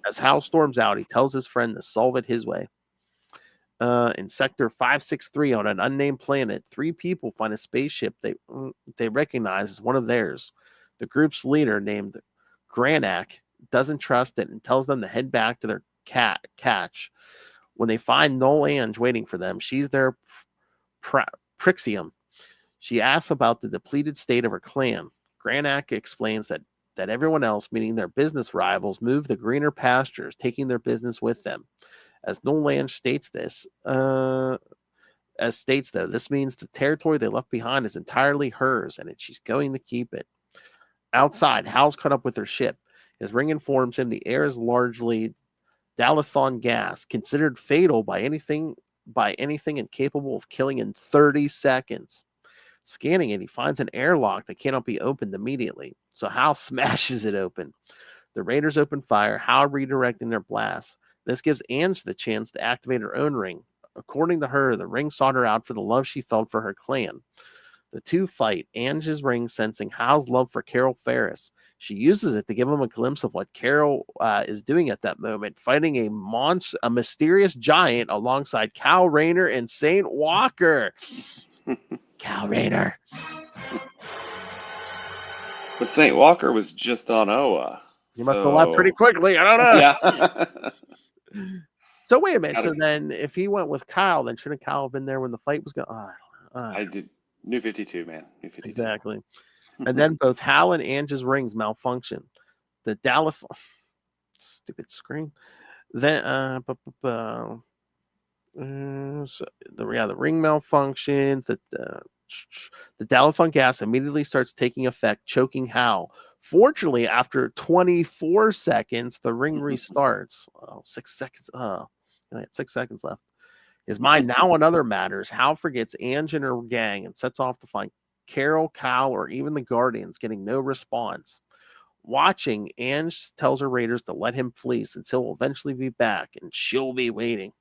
As Hal storms out, he tells his friend to solve it his way. In Sector 563 on an unnamed planet, 3 people find a spaceship they recognize as one of theirs. The group's leader, named Granak, doesn't trust it and tells them to head back to their catch. When they find Noel Ange waiting for them, she's their Prixium. She asks about the depleted state of her clan. Granak explains that everyone else, meaning their business rivals, moved to greener pastures, taking their business with them. As Noel Ange states this, though, this means the territory they left behind is entirely hers, and she's going to keep it. Outside, Hal's caught up with her ship. His ring informs him the air is largely Dalathon gas, considered fatal by anything and capable of killing in 30 seconds. Scanning it, he finds an airlock that cannot be opened immediately, so Hal smashes it open. The raiders open fire, Hal redirecting their blasts. This gives Ange the chance to activate her own ring. According to her, the ring sought her out for the love she felt for her clan. The two fight, Ange's ring sensing Hal's love for Carol Ferris. She uses it to give him a glimpse of what Carol is doing at that moment, fighting a mysterious giant alongside Cal Rayner and Saint Walker. Cal Rayner. But Saint Walker was just on Oa. He must have left pretty quickly. I don't know. Yeah. So wait a minute. So then, if he went with Kyle, then shouldn't Kyle have been there when the fight was going? I did. New 52, man. New 52. Exactly. And then both Hal and Ange's rings malfunction. The Dallas, stupid screen. Then so the ring malfunctions. The Dalathon gas immediately starts taking effect, choking Hal. Fortunately, after 24 seconds, the ring restarts. 6 seconds. 6 seconds left. His mind now on other matters. Hal forgets Ange and her gang and sets off to find Carol, Cal, or even the Guardians, getting no response. Watching, Ange tells her raiders to let him flee since he'll eventually be back and she'll be waiting.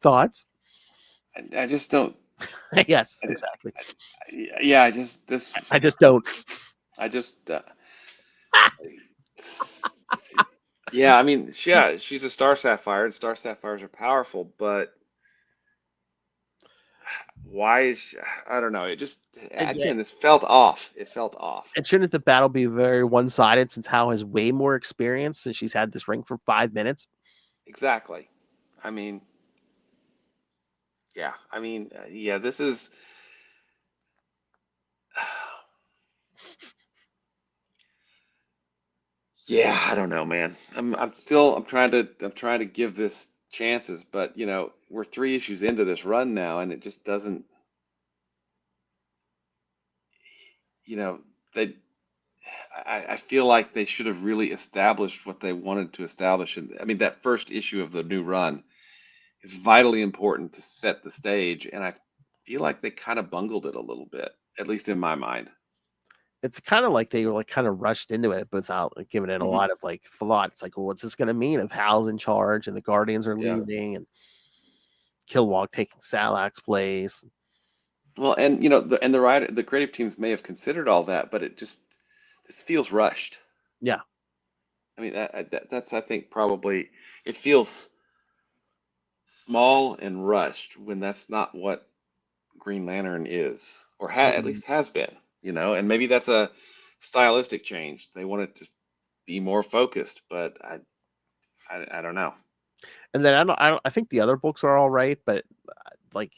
Thoughts? I just don't. Yes, exactly. Yeah, I just don't. Yeah, I mean, she's a Star Sapphire, and Star Sapphires are powerful, but why is I don't know. It just this felt off. It felt off. And shouldn't the battle be very one-sided since Hal has way more experience since she's had this ring for 5 minutes? Exactly. I mean, this is. Yeah, I don't know, man. I'm trying to give this chances, but we're 3 issues into this run now, and it just doesn't. I feel like they should have really established what they wanted to establish, and I mean that first issue of the new run is vitally important to set the stage, and I feel like they kind of bungled it a little bit, at least in my mind. it's kind of like they were like kind of rushed into it without like, giving it a lot of like thought. It's like, well, what's this going to mean if Hal's in charge and the Guardians are Yeah. leaving and Kilowog taking Salak's place? Well, and the creative teams may have considered all that, but this feels rushed. Yeah. I mean, that's I think probably it feels small and rushed when that's not what Green Lantern is, or at least has been, and maybe that's a stylistic change. They want it to be more focused, but I don't know. And then I think the other books are all right, but like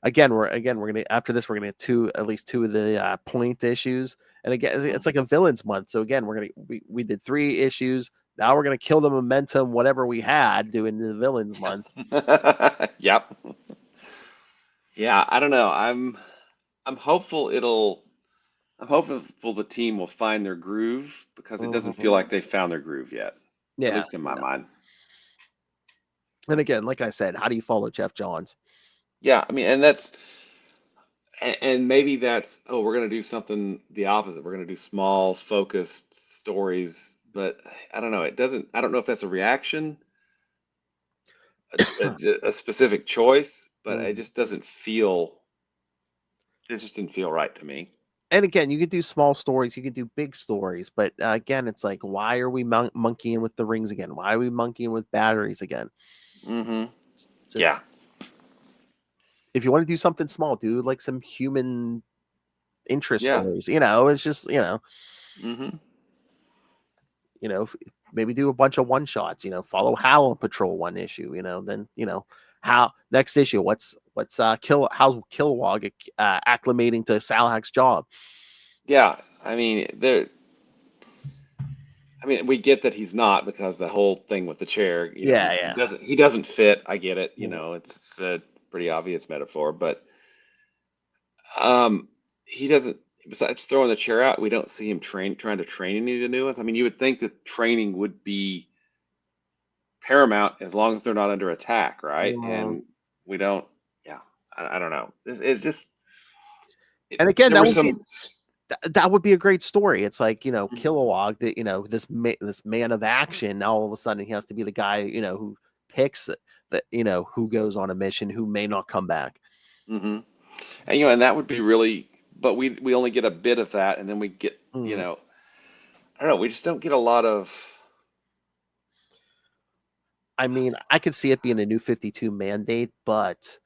again we're gonna after this we're gonna get at least two of the point issues, and again it's like a villains month. So again we did 3 issues. Now we're gonna kill the momentum whatever we had doing the villains month. Yep. Yeah, I don't know. I'm hopeful I'm hopeful the team will find their groove because it doesn't feel like they found their groove yet. At Yeah. least in my mind. And again, like I said, how do you follow Jeff Johns? Yeah, I mean, and maybe that's, we're going to do something the opposite. We're going to do small, focused stories, but I don't know. I don't know if that's a reaction, a specific choice, but it just didn't feel right to me. And again, you could do small stories, you could do big stories, but again, it's like, why are we monkeying with the rings again? Why are we monkeying with batteries again? Yeah. If you want to do something small, do like some human interest stories. It's just maybe do a bunch of one shots. Follow Hal on Patrol 1 issue. Then how next issue? How's Kilowog acclimating to Salak's job? Yeah, I mean, we get that he's not because the whole thing with the chair. He doesn't fit. I get it. It's a pretty obvious metaphor, but he doesn't. Besides throwing the chair out, we don't see him trying to train any of the new ones. I mean, you would think that training would be paramount as long as they're not under attack, right? And we don't. Yeah, I don't know. It's just. And again, that would be a great story. It's like, Kilowog, that, this man of action, now all of a sudden he has to be the guy, who picks that, who goes on a mission, who may not come back. And, and that would be really, but we only get a bit of that. And then we get, I don't know, we just don't get a lot of. I mean, I could see it being a new 52 mandate, but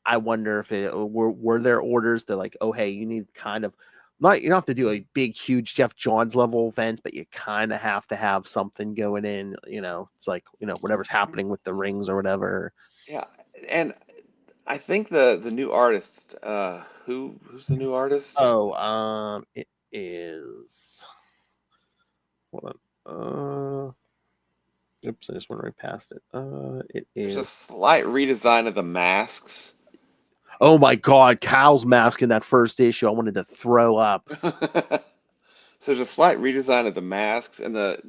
I wonder if it were there orders that like, oh, hey, you need kind of, you don't have to do a big, huge Jeff Johns level event, but you kind of have to have something going in. It's like whatever's happening with the rings or whatever. Yeah, and I think the new artist, who's the new artist? Oh, it is. Hold on. Oops, I just went right past it. It is. There's a slight redesign of the masks. Oh my God, Cal's mask in that first issue. I wanted to throw up. So there's a slight redesign of the masks, and the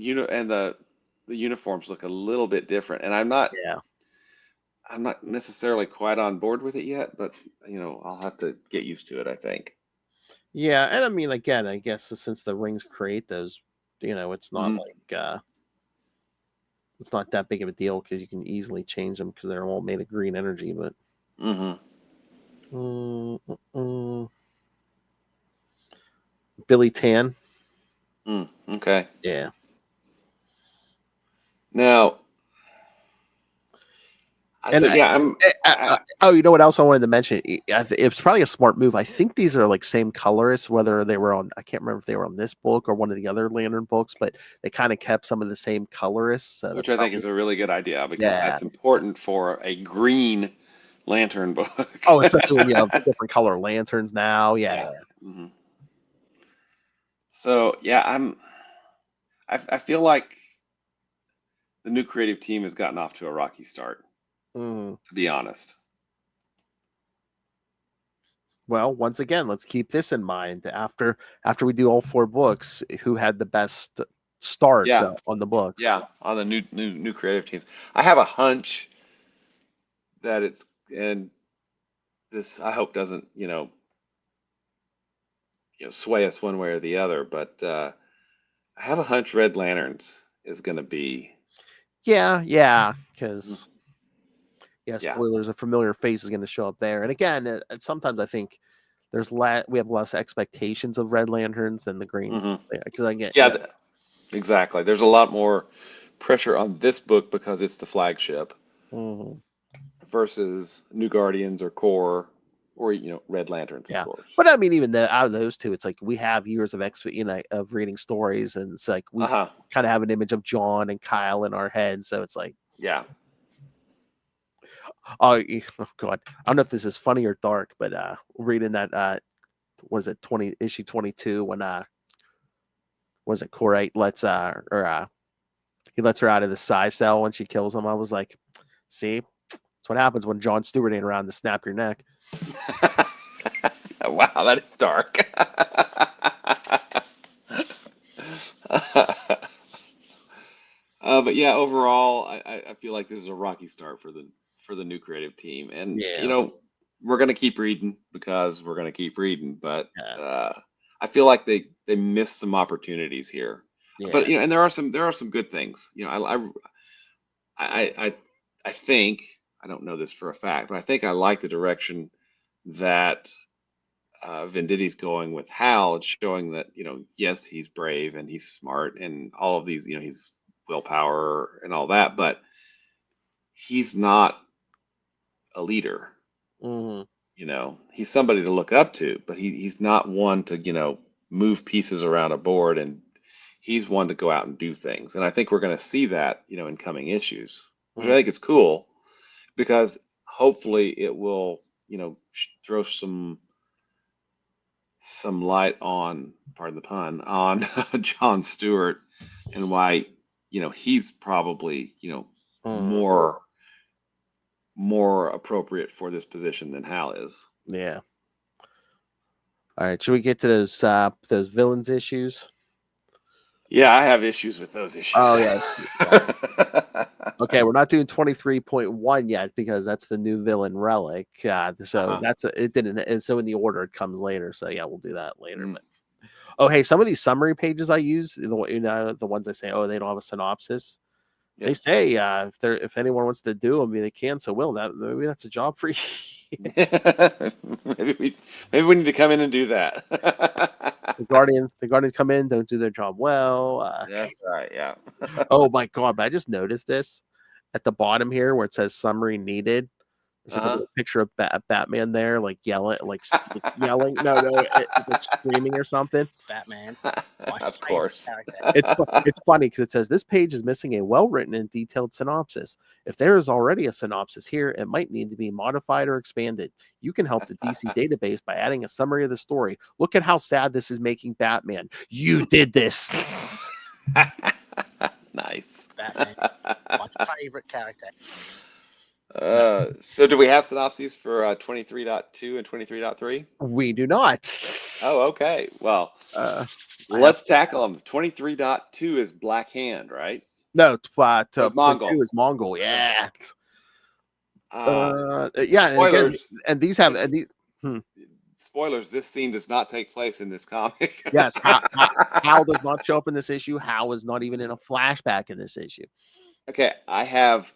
uniforms look a little bit different. And I'm not necessarily quite on board with it yet, but I'll have to get used to it, I think. Yeah, and I mean, again, I guess since the rings create those, it's not like it's not that big of a deal because you can easily change them because they're all made of green energy. But Billy Tan. Okay. Yeah. Now. Oh, you know what else I wanted to mention? It's probably a smart move. I think these are like same colorists, whether they were on, I can't remember if they were on this book or one of the other Lantern books, but they kind of kept some of the same colorists. Which I think is a really good idea because that's important for a Green Lantern book. Oh, especially when you have different color lanterns now. Yeah. So, I feel like the new creative team has gotten off to a rocky start. To be honest. Well, once again, let's keep this in mind. After we do all 4 books, who had the best start on the books? Yeah, on the new creative teams. I have a hunch that this I hope doesn't, sway us one way or the other. But I have a hunch Red Lanterns is going to be. Yeah, because Yeah. spoilers, a familiar face is going to show up there. And again, sometimes I think we have less expectations of Red Lanterns than the Green. Because I get exactly. There's a lot more pressure on this book because it's the flagship versus New Guardians or Core or Red Lanterns, of course. But I mean, even out of those two, it's like we have years of of reading stories, and it's like we kind of have an image of John and Kyle in our head. So it's like, oh God, I don't know if this is funny or dark, but reading that was it issue 22 when was it Core lets he lets her out of the psi cell when she kills him. I was like, see, that's what happens when John Stewart ain't around to snap your neck. Wow, that is dark. But yeah, overall, I feel like this is a rocky start for the new creative team, and we're gonna keep reading because we're gonna keep reading. But I feel like they missed some opportunities here. But and there are some good things. I think, I don't know this for a fact, but I think I like the direction that Venditti's going with Hal, showing that yes, he's brave and he's smart and all of these, he's willpower and all that, but he's not a leader. He's somebody to look up to, but he's not one to move pieces around a board, and he's one to go out and do things. And I think we're going to see that in coming issues, which I think is cool, because hopefully it will throw some light on, pardon the pun, on John Stewart and why he's probably more appropriate for this position than Hal is. Yeah. All right, should we get to those villains issues? Yeah, I have issues with those issues. Oh yes. Okay, we're not doing 23.1 yet because that's the new villain relic. So it didn't. And so in the order it comes later. So yeah, we'll do that later. But hey, some of these summary pages I use, the ones I say, they don't have a synopsis. Yeah. They say if anyone wants to do them, they can. So maybe that's a job for you. maybe we need to come in and do that. The Guardians come in, don't do their job well. That's right. Yeah. Oh my God! But I just noticed this at the bottom here where it says summary needed. There's like a little picture of Batman there, like yelling. No, like screaming or something. Batman. Of course. It's funny because it says this page is missing a well-written and detailed synopsis. If there is already a synopsis here, it might need to be modified or expanded. You can help the DC database by adding a summary of the story. Look at how sad this is making Batman. You did this. Nice. Batman. My favorite character. So do we have synopses for 23.2 and 23.3? We do not. Oh, okay. Well, let's tackle them. 23.2 is Black Hand, right? No, Mongul. 2 is Mongul. Yeah. Spoilers. And these have spoilers. This scene does not take place in this comic. Yes, Hal does not show up in this issue. Hal is not even in a flashback in this issue. Okay, I have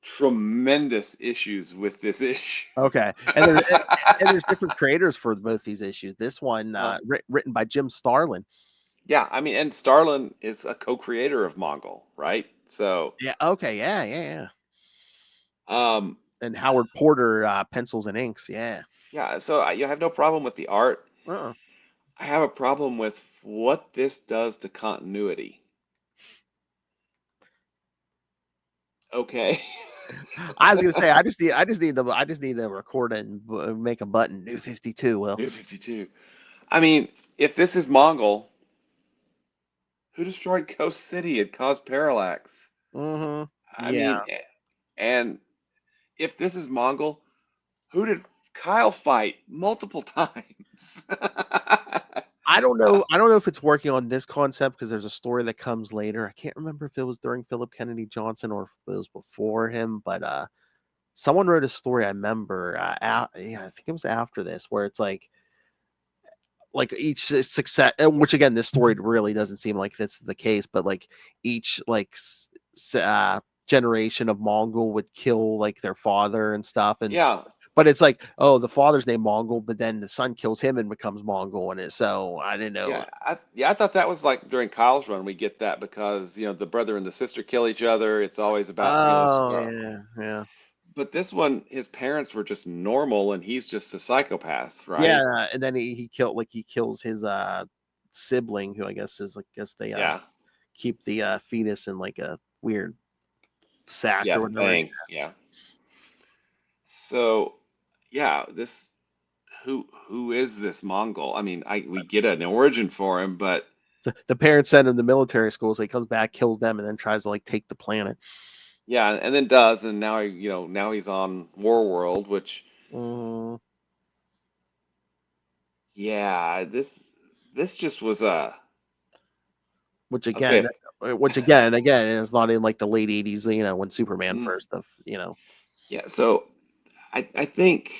tremendous issues with this issue. Okay, and there's different creators for both these issues. This one written by Jim Starlin. Yeah, I mean, and Starlin is a co-creator of Mongul, right? So yeah, okay, yeah. And Howard Porter pencils and inks, yeah. Yeah, so you have no problem with the art. I have a problem with what this does to continuity. Okay. I was gonna say I just need to record it and make a button. New 52. Well, New 52. I mean, if this is Mongul, who destroyed Coast City and caused parallax? I mean, and if this is Mongul, who did Kyle fight multiple times? I don't know if it's working on this concept because there's a story that comes later. I can't remember if it was during Philip Kennedy Johnson or if it was before him, but someone wrote a story I remember. I think it was after this, where it's like like each success, which again, this story really doesn't seem like that's the case, but like each like generation of Mongol would kill like their father and stuff, and Yeah, but it's like, oh, the father's named Mongol, but then the son kills him and becomes Mongol, and so I didn't know. I thought that was like during Kyle's run we get that because the brother and the sister kill each other. It's always about Oh scar. yeah. But this one, his parents were just normal, and he's just a psychopath, right? Yeah, and then he kills his sibling, who I guess they Yeah, keep the fetus in like a weird sack yeah, or whatever. thing, yeah. So, yeah, this who is this Mongol? I mean, we get an origin for him, but The parents send him to military school, so he comes back, kills them, and then tries to like take the planet. yeah, and then does, and now now he's on War World, which yeah, this just was which a again, bit. is not in like the late '80s, when Superman Mm. first stuff, Yeah, so I think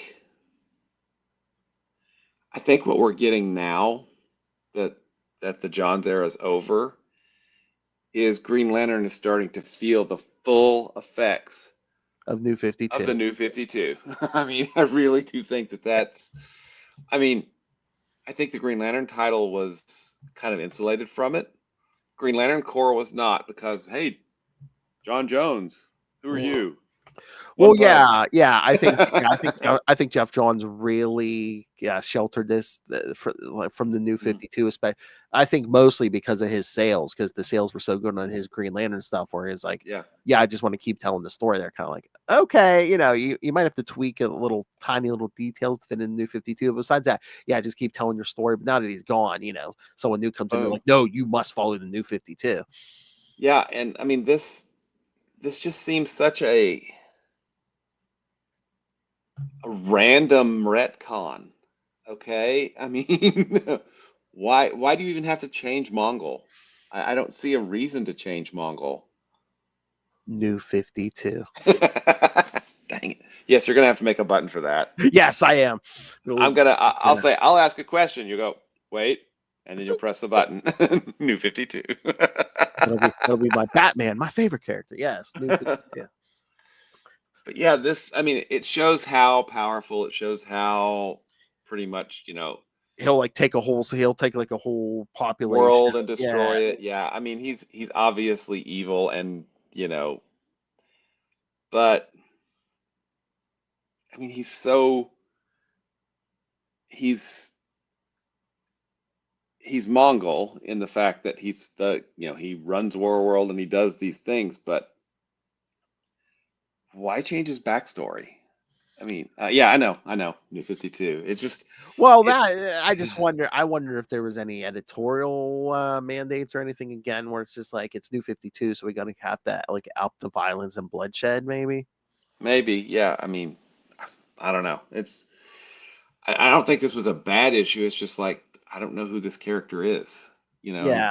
what we're getting now that the Johns era is over is Green Lantern is starting to feel the full effects of New 52. of the New 52. I mean, I really do think that's. I mean, I think the Green Lantern title was kind of insulated from it. Green Lantern Corps was not because, hey, John Jones, who are you? Well, One punch. yeah. I think Jeff Johns really sheltered this from the New 52, especially. I think mostly because of his sales, because the sales were so good on his Green Lantern stuff, where he's like, Yeah. I just want to keep telling the story. They're kind of like, okay, you might have to tweak a little tiny little details to fit in the New 52. But besides that, just keep telling your story. But now that he's gone, someone new comes in, they're like, no, you must follow the New 52. Yeah, and I mean this just seems such a random retcon. Okay? I mean, why do you even have to change Mongol? I don't see a reason to change Mongol. New 52. Dang it. Yes, you're gonna have to make a button for that. Yes, I am. I'll say, I'll ask a question. You go, wait, and then you'll press the button. New 52. That'll be my Batman, my favorite character. Yes, New 52. But yeah, I mean, it shows how powerful, it shows how pretty much, He'll take like a whole population world and destroy it. Yeah, I mean, he's obviously evil and, but I mean, he's Mongol in the fact that he runs War World and he does these things, but why change his backstory? I mean, yeah, I know, New 52. It's just, I just wonder. I wonder if there was any editorial mandates or anything again, where it's just like it's New 52, so we got to have that like out the violence and bloodshed, maybe. maybe, yeah. I mean, I don't know. I don't think this was a bad issue. It's just like I don't know who this character is, Yeah.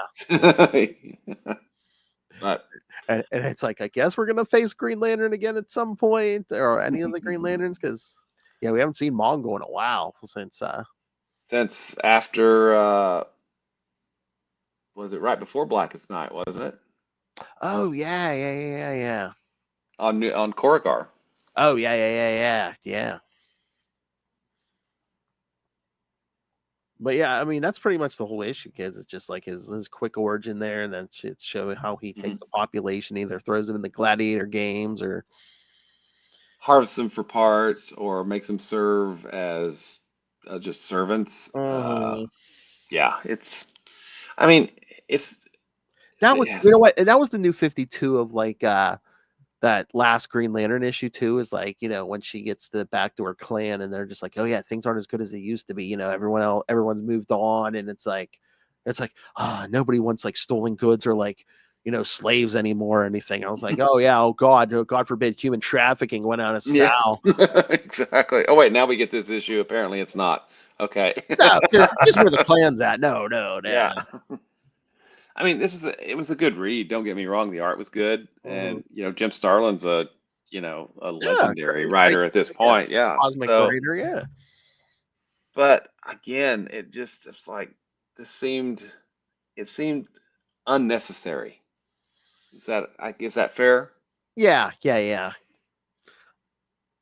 But And it's like, I guess we're gonna face Green Lantern again at some point, or any of the Green Lanterns, because we haven't seen Mongol in a while since after was it right before Blackest Night, wasn't it? Oh yeah. On Korrigar. Oh yeah. But yeah, I mean that's pretty much the whole issue, kids. It's just like his quick origin there, and then it's showing how he takes the population, either throws them in the gladiator games or harvests them for parts or makes them serve as just servants. Yeah, it's. I mean, it's that was what that was the New 52 of like that last Green Lantern issue too, is like, when she gets back to her clan and they're just like, oh yeah, things aren't as good as they used to be. Everyone's moved on, and it's like nobody wants like stolen goods or like, slaves anymore or anything. I was like, oh yeah, God forbid human trafficking went out of style. Yeah, exactly. Oh wait, now we get this issue. Apparently it's not. Okay. No, just where the clan's at. No. Yeah. I mean, it was a good read. Don't get me wrong. The art was good, and Jim Starlin's a legendary writer at this point. Yeah, Cosmic writer. Yeah. But again, it's like it seemed unnecessary. Is that fair? Yeah.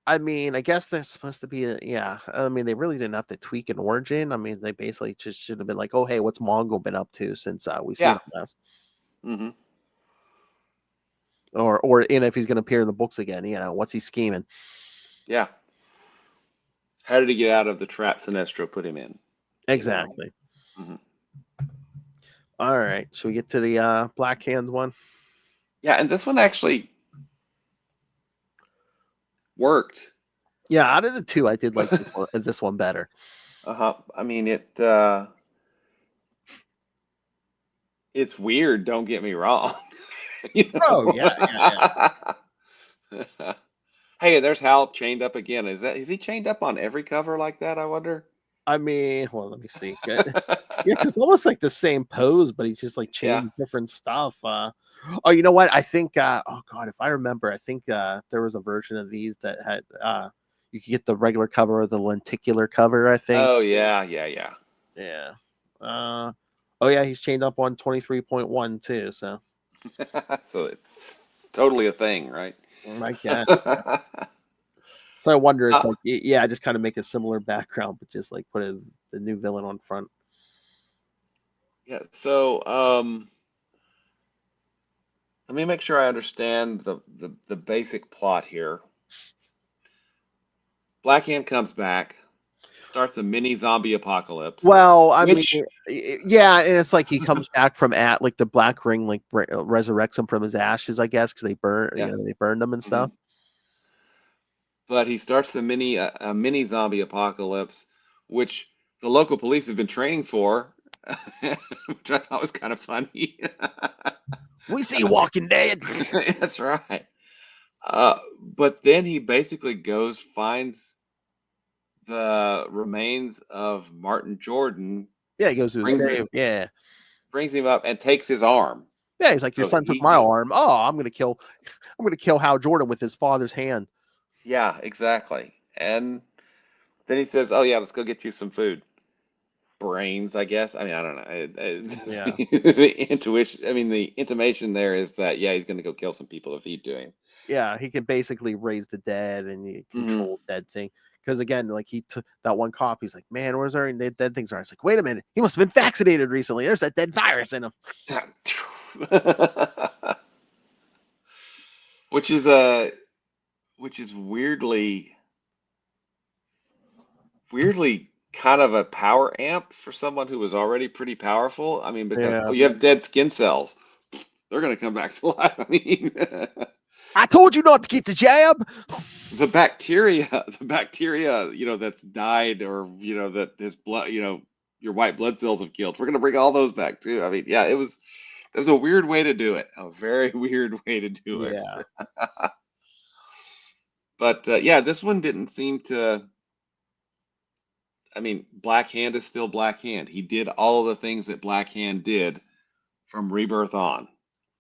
I mean, I guess they're supposed to be, yeah. I mean, they really didn't have to tweak an origin. I mean, they basically just should have been like, oh, hey, what's Mongul been up to since we seen Yeah. him last? Mm-hmm. Or if he's going to appear in the books again, what's he scheming? Yeah. How did he get out of the trap Sinestro put him in? Exactly. Mm-hmm. All right. Should we get to the Black Hand one? Yeah, and this one actually worked. Yeah, out of the two, I did like this one better. I mean, it's weird, don't get me wrong. Oh, yeah. Hey, there's Hal chained up again. Is he chained up on every cover like that, I wonder? I mean, well, let me see. Yeah, it's almost like the same pose, but he's just like changing different stuff. Oh, you know what? I think oh god, if I remember, I think there was a version of these that had you could get the regular cover or the lenticular cover, I think. Oh yeah. Yeah. Oh yeah, he's chained up on 23.1 too, so So it's totally a thing, right? I guess. So I wonder, it's like, yeah, just kind of make a similar background, but just like put the new villain on front. Yeah, so let me make sure I understand the basic plot here. Black Hand comes back, starts a mini zombie apocalypse. Well, I mean, yeah, and it's like he comes back from like the Black Ring, like resurrects him from his ashes, I guess, because they they burned him and stuff. But he starts the mini zombie apocalypse, which the local police have been training for, which I thought was kind of funny. We see Walking Dead. That's right. But then he basically finds the remains of Martin Jordan. Yeah, he goes to his grave. Yeah, brings him up and takes his arm. Yeah, he's like, your son took my arm. Oh, I'm gonna kill Hal Jordan with his father's hand. Yeah, exactly. And then he says, "Oh yeah, let's go get you some food." Brains, I guess. I mean, I don't know. Yeah. The intimation there is that he's gonna go kill some people to feed to him. Yeah, he can basically raise the dead and he control dead thing. Because again, like he took that one cop, he's like, "Man, where's our dead things are?" It's like, wait a minute, he must have been vaccinated recently. There's that dead virus in him. Which is weirdly kind of a power amp for someone who was already pretty powerful. I mean, because you have dead skin cells, they're going to come back to life. I mean, I told you not to get the jab. The bacteria, that's died, or that his blood, your white blood cells have killed. We're going to bring all those back too. I mean, yeah, it was a weird way to do it. A very weird way to do it. But this one didn't seem to. I mean, Black Hand is still Black Hand. He did all of the things that Black Hand did from Rebirth on.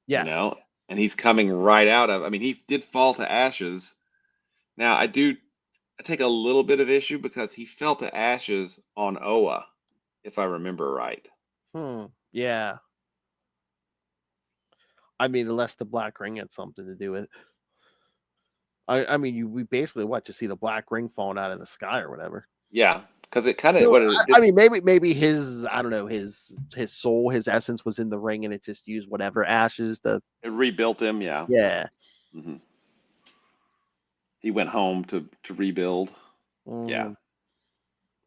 Yes. And he's coming right out of. I mean, he did fall to ashes. Now, I take a little bit of issue because he fell to ashes on Oa, if I remember right. Yeah. I mean, unless the Black Ring had something to do with it. I mean, we basically to see the Black Ring falling out of the sky or whatever. Yeah, because it kind of. I mean, maybe his, I don't know, his soul, his essence was in the ring, and it just used whatever ashes to. It rebuilt him. Yeah. Yeah. Mm-hmm. He went home to rebuild. Yeah.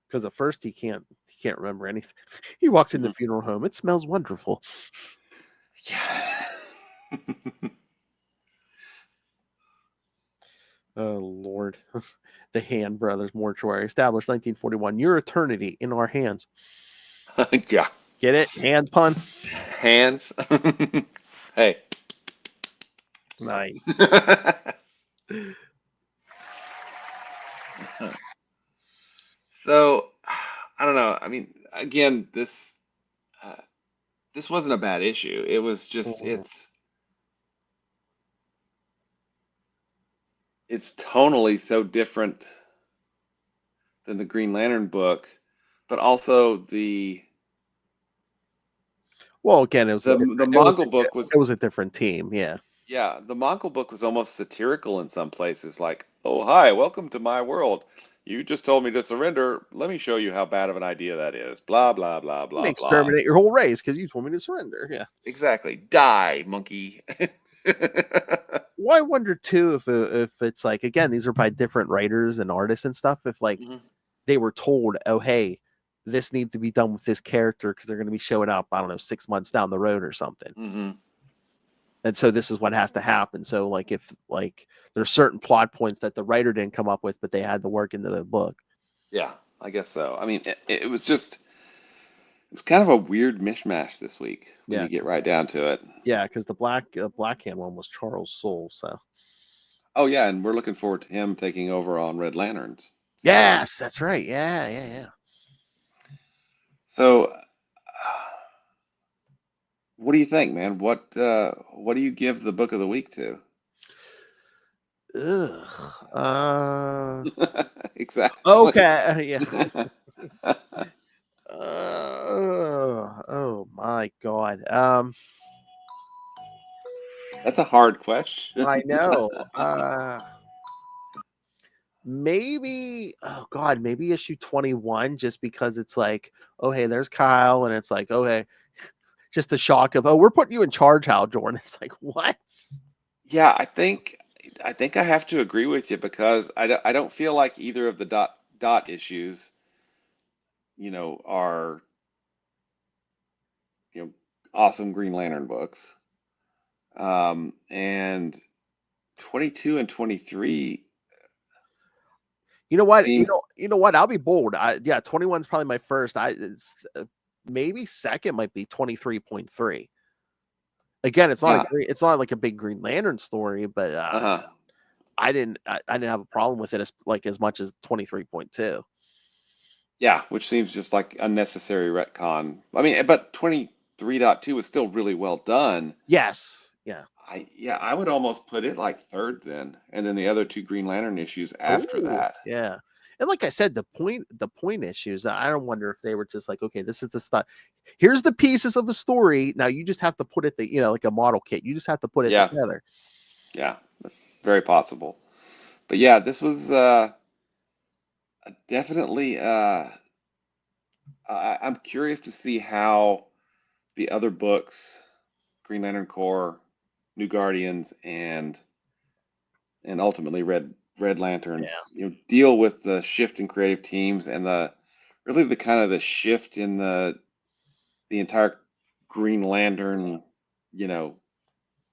Because at first he can't remember anything. He walks in the funeral home. It smells wonderful. Yeah. Oh Lord. The Hand Brothers Mortuary, established 1941. Your eternity in our hands. Yeah. Get it? Hand pun. Hands. Hey. Nice. So, I don't know. I mean, again, this wasn't a bad issue. It was just it's tonally so different than the Green Lantern book but also the Well, again, it was the Mongol book it was a different team. Yeah. Yeah, the Mongol book was almost satirical in some places, like, "Oh, hi, welcome to my world. You just told me to surrender. Let me show you how bad of an idea that is. Blah, blah, blah, blah, blah." Exterminate your whole race because you told me to surrender. Yeah. Exactly. Die, monkey. Well, I wonder too if it's like, again, these are by different writers and artists and stuff. If like Mhm. they were told, oh hey, this needs to be done with this character because they're going to be showing up, I don't know, 6 months down the road or something. Mhm. And so this is what has to happen. So like if like there's certain plot points that the writer didn't come up with, but they had to work into the book. Yeah, I guess so. I mean, it was just, it was kind of a weird mishmash this week when Yeah, you get right down to it. Yeah, because the Black Hand one was Charles Soule. So Oh, yeah, and we're looking forward to him taking over on Red Lanterns. So, yes, that's right. Yeah. so what do you think, man? What do you give the book of the week to? Ugh. Exactly. Okay. Yeah. Oh my God. That's a hard question. I know. Maybe. Oh God. Maybe issue 21, just because it's like, oh hey, there's Kyle, and it's like, oh hey, just the shock of, oh, we're putting you in charge, Hal Jordan. It's like, what? Yeah, I think I have to agree with you because I don't feel like either of the dot issues, are, awesome Green Lantern books. And 22 and 23 You know what? seem, You know what? I'll be bold. 21 is probably my first. Maybe second might be 23.3. Again, yeah, it's not like a big Green Lantern story, but uh-huh. I didn't have a problem with it as much as 23.2. Yeah, which seems just like unnecessary retcon. I mean, but 23.2 is still really well done. Yes. Yeah. I would almost put it like third then, and then the other two Green Lantern issues after Oh, that. yeah. And like I said, the point issues, I don't wonder if they were just like, okay, this is the stuff. Here's the pieces of the story. Now you just have to put it like a model kit. You just have to put it Yeah, together. yeah, that's very possible. But yeah, this was definitely I'm curious to see how the other books, Green Lantern Corps, New Guardians, and ultimately Red Yeah. Lanterns, deal with the shift in creative teams and the kind of the shift in the entire Green Lantern, you know,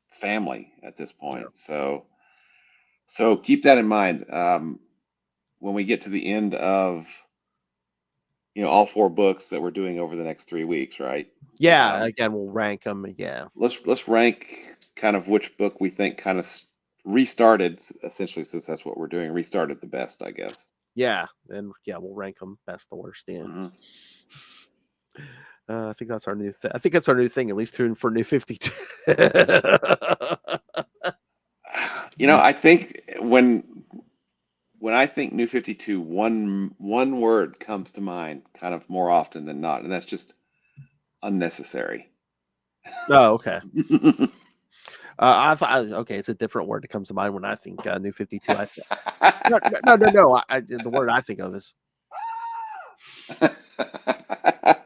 family at this Yeah. point. So keep that in mind when we get to the end of all four books that we're doing over the next 3 weeks, right? Yeah. Again, we'll rank them. Yeah. Let's rank kind of which book we think kind of restarted, essentially, since that's what we're doing. Restarted the best, I guess. Yeah. And yeah, we'll rank them best to worst. Yeah. Hmm. I think that's our new thing. I think that's our new thing, at least for New 52. I think when I think New 52, one word comes to mind kind of more often than not, and that's just unnecessary. Oh, okay. I thought, okay, it's a different word that comes to mind when I think New 52. No. The word I think of is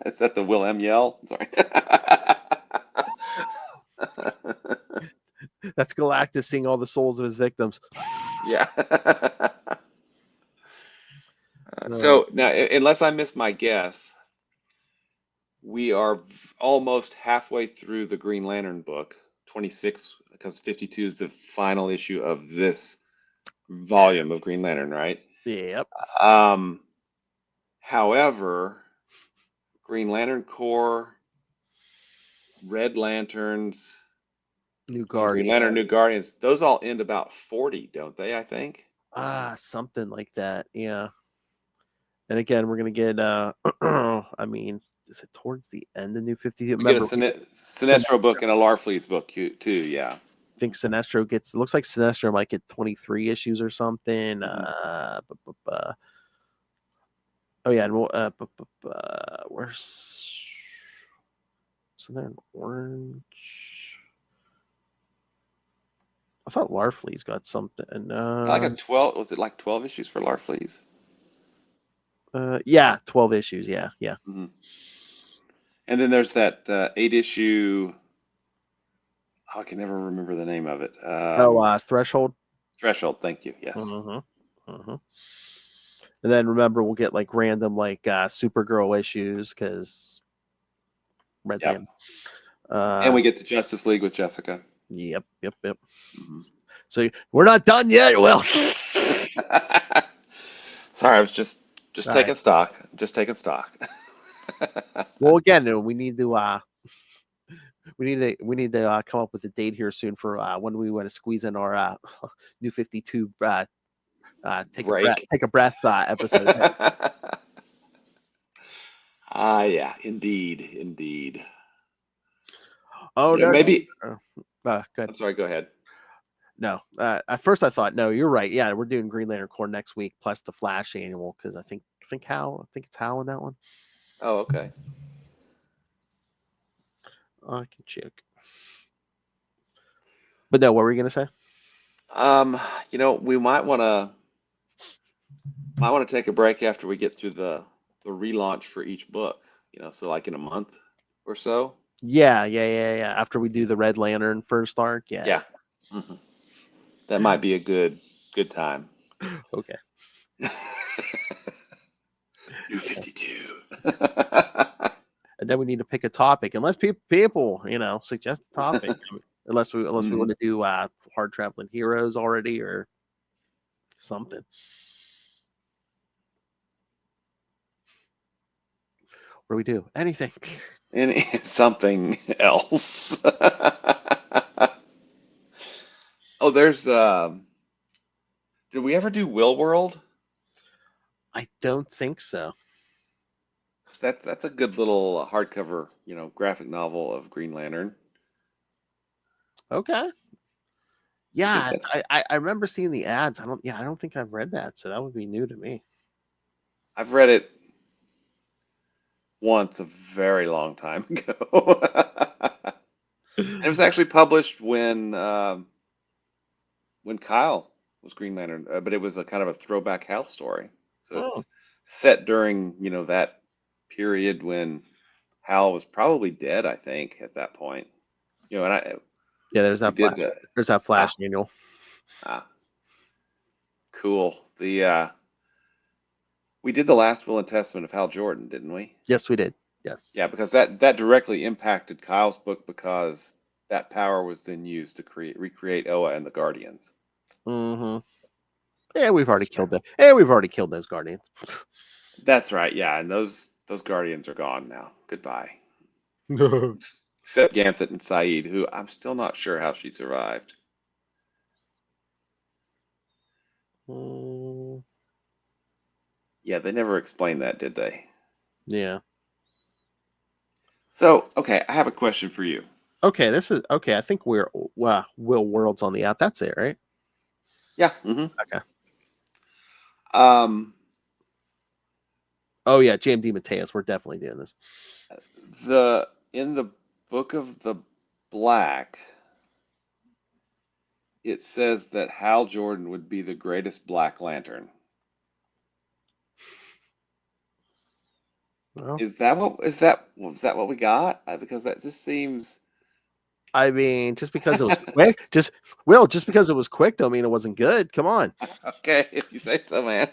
Is that the Will M. Yell? Sorry. that's Galactus seeing all the souls of his victims. Yeah. So now, unless I miss my guess, we are almost halfway through the Green Lantern book, 26, because 52 is the final issue of this volume of Green Lantern, right? Yep. However, Green Lantern Corps, Red Lanterns, New Green Guardian. Lantern, New Guardians, those all end about 40, don't they? I think. Something like that. Yeah. And again, we're gonna get I mean, is it towards the end of New 52? We get a Remember, Sinestro book and a Larfleeze book too. Yeah. I think Sinestro it looks like Sinestro might get 23 issues or something. Mhm. Oh yeah, and we'll, where's so there an orange? I thought Larfleeze got something. Like a 12, was it like 12 issues for Larfleeze? Yeah, 12 issues. Yeah. Mm-hmm. And then there's that 8 issue. Oh, I can never remember the name of it. Threshold. Threshold. Thank you. Yes. And then remember, we'll get like random like Supergirl issues because Red Yep. Band. And we get the Justice League with Jessica. Yep. Mm-hmm. So we're not done yet. Well, sorry, I was just All taking right. stock. Just taking stock. Well, again, we need to come up with a date here soon for when we want to squeeze in our New 52 take a breath episode. Yeah, indeed. Oh Yeah, no, maybe. good. I'm sorry. Go ahead. No, at first I thought no, you're right. Yeah, we're doing Green Lantern Corps next week plus the Flash annual because I think it's Hal in that one. Oh, okay. I can check. But no, what were you gonna say? We might want to take a break after we get through the relaunch for each book. So like in a month or so. Yeah. After we do the Red Lantern first arc, Yeah. Mm-hmm. That might be a good time. Okay. New 52. And then we need to pick a topic, unless people suggest a topic. unless we want to do hard traveling heroes already or something. What do we do? Anything. And something else. Oh, there's did we ever do Will World? I don't think so. That's a good little hardcover, graphic novel of Green Lantern. Okay. Yeah, think that's I remember seeing the ads. I don't think I've read that, so that would be new to me. I've read it once a very long time ago. And it was actually published when Kyle was Green Lantern, but it was a kind of a throwback Hal story. So it's set during, that period when Hal was probably dead, I think, at that point. And there's that we Flash. did There's that Flash annual. Cool. We did the last Will and Testament of Hal Jordan, didn't we? Yes, we did. Yes. Yeah, because that directly impacted Kyle's book because that power was then used to recreate Oa and the Guardians. Mm-hmm. Yeah, we've already killed them. Yeah, we've already killed those Guardians. That's right. Yeah, and those Guardians are gone now. Goodbye. Except Ganthet and Saeed, who I'm still not sure how she survived. Yeah, they never explained that, did they? Yeah. So, okay, I have a question for you. Okay, I think we're Will World's on the app. That's it, right? Yeah. Mm-hmm. Okay. Oh yeah, JMD Mateus. We're definitely doing this. In the Book of the Black, it says that Hal Jordan would be the greatest Black Lantern. Well, was that what we got? Because that just seems. I mean, just because it was quick, just because it was quick, don't mean it wasn't good. Come on. Okay, if you say so, man.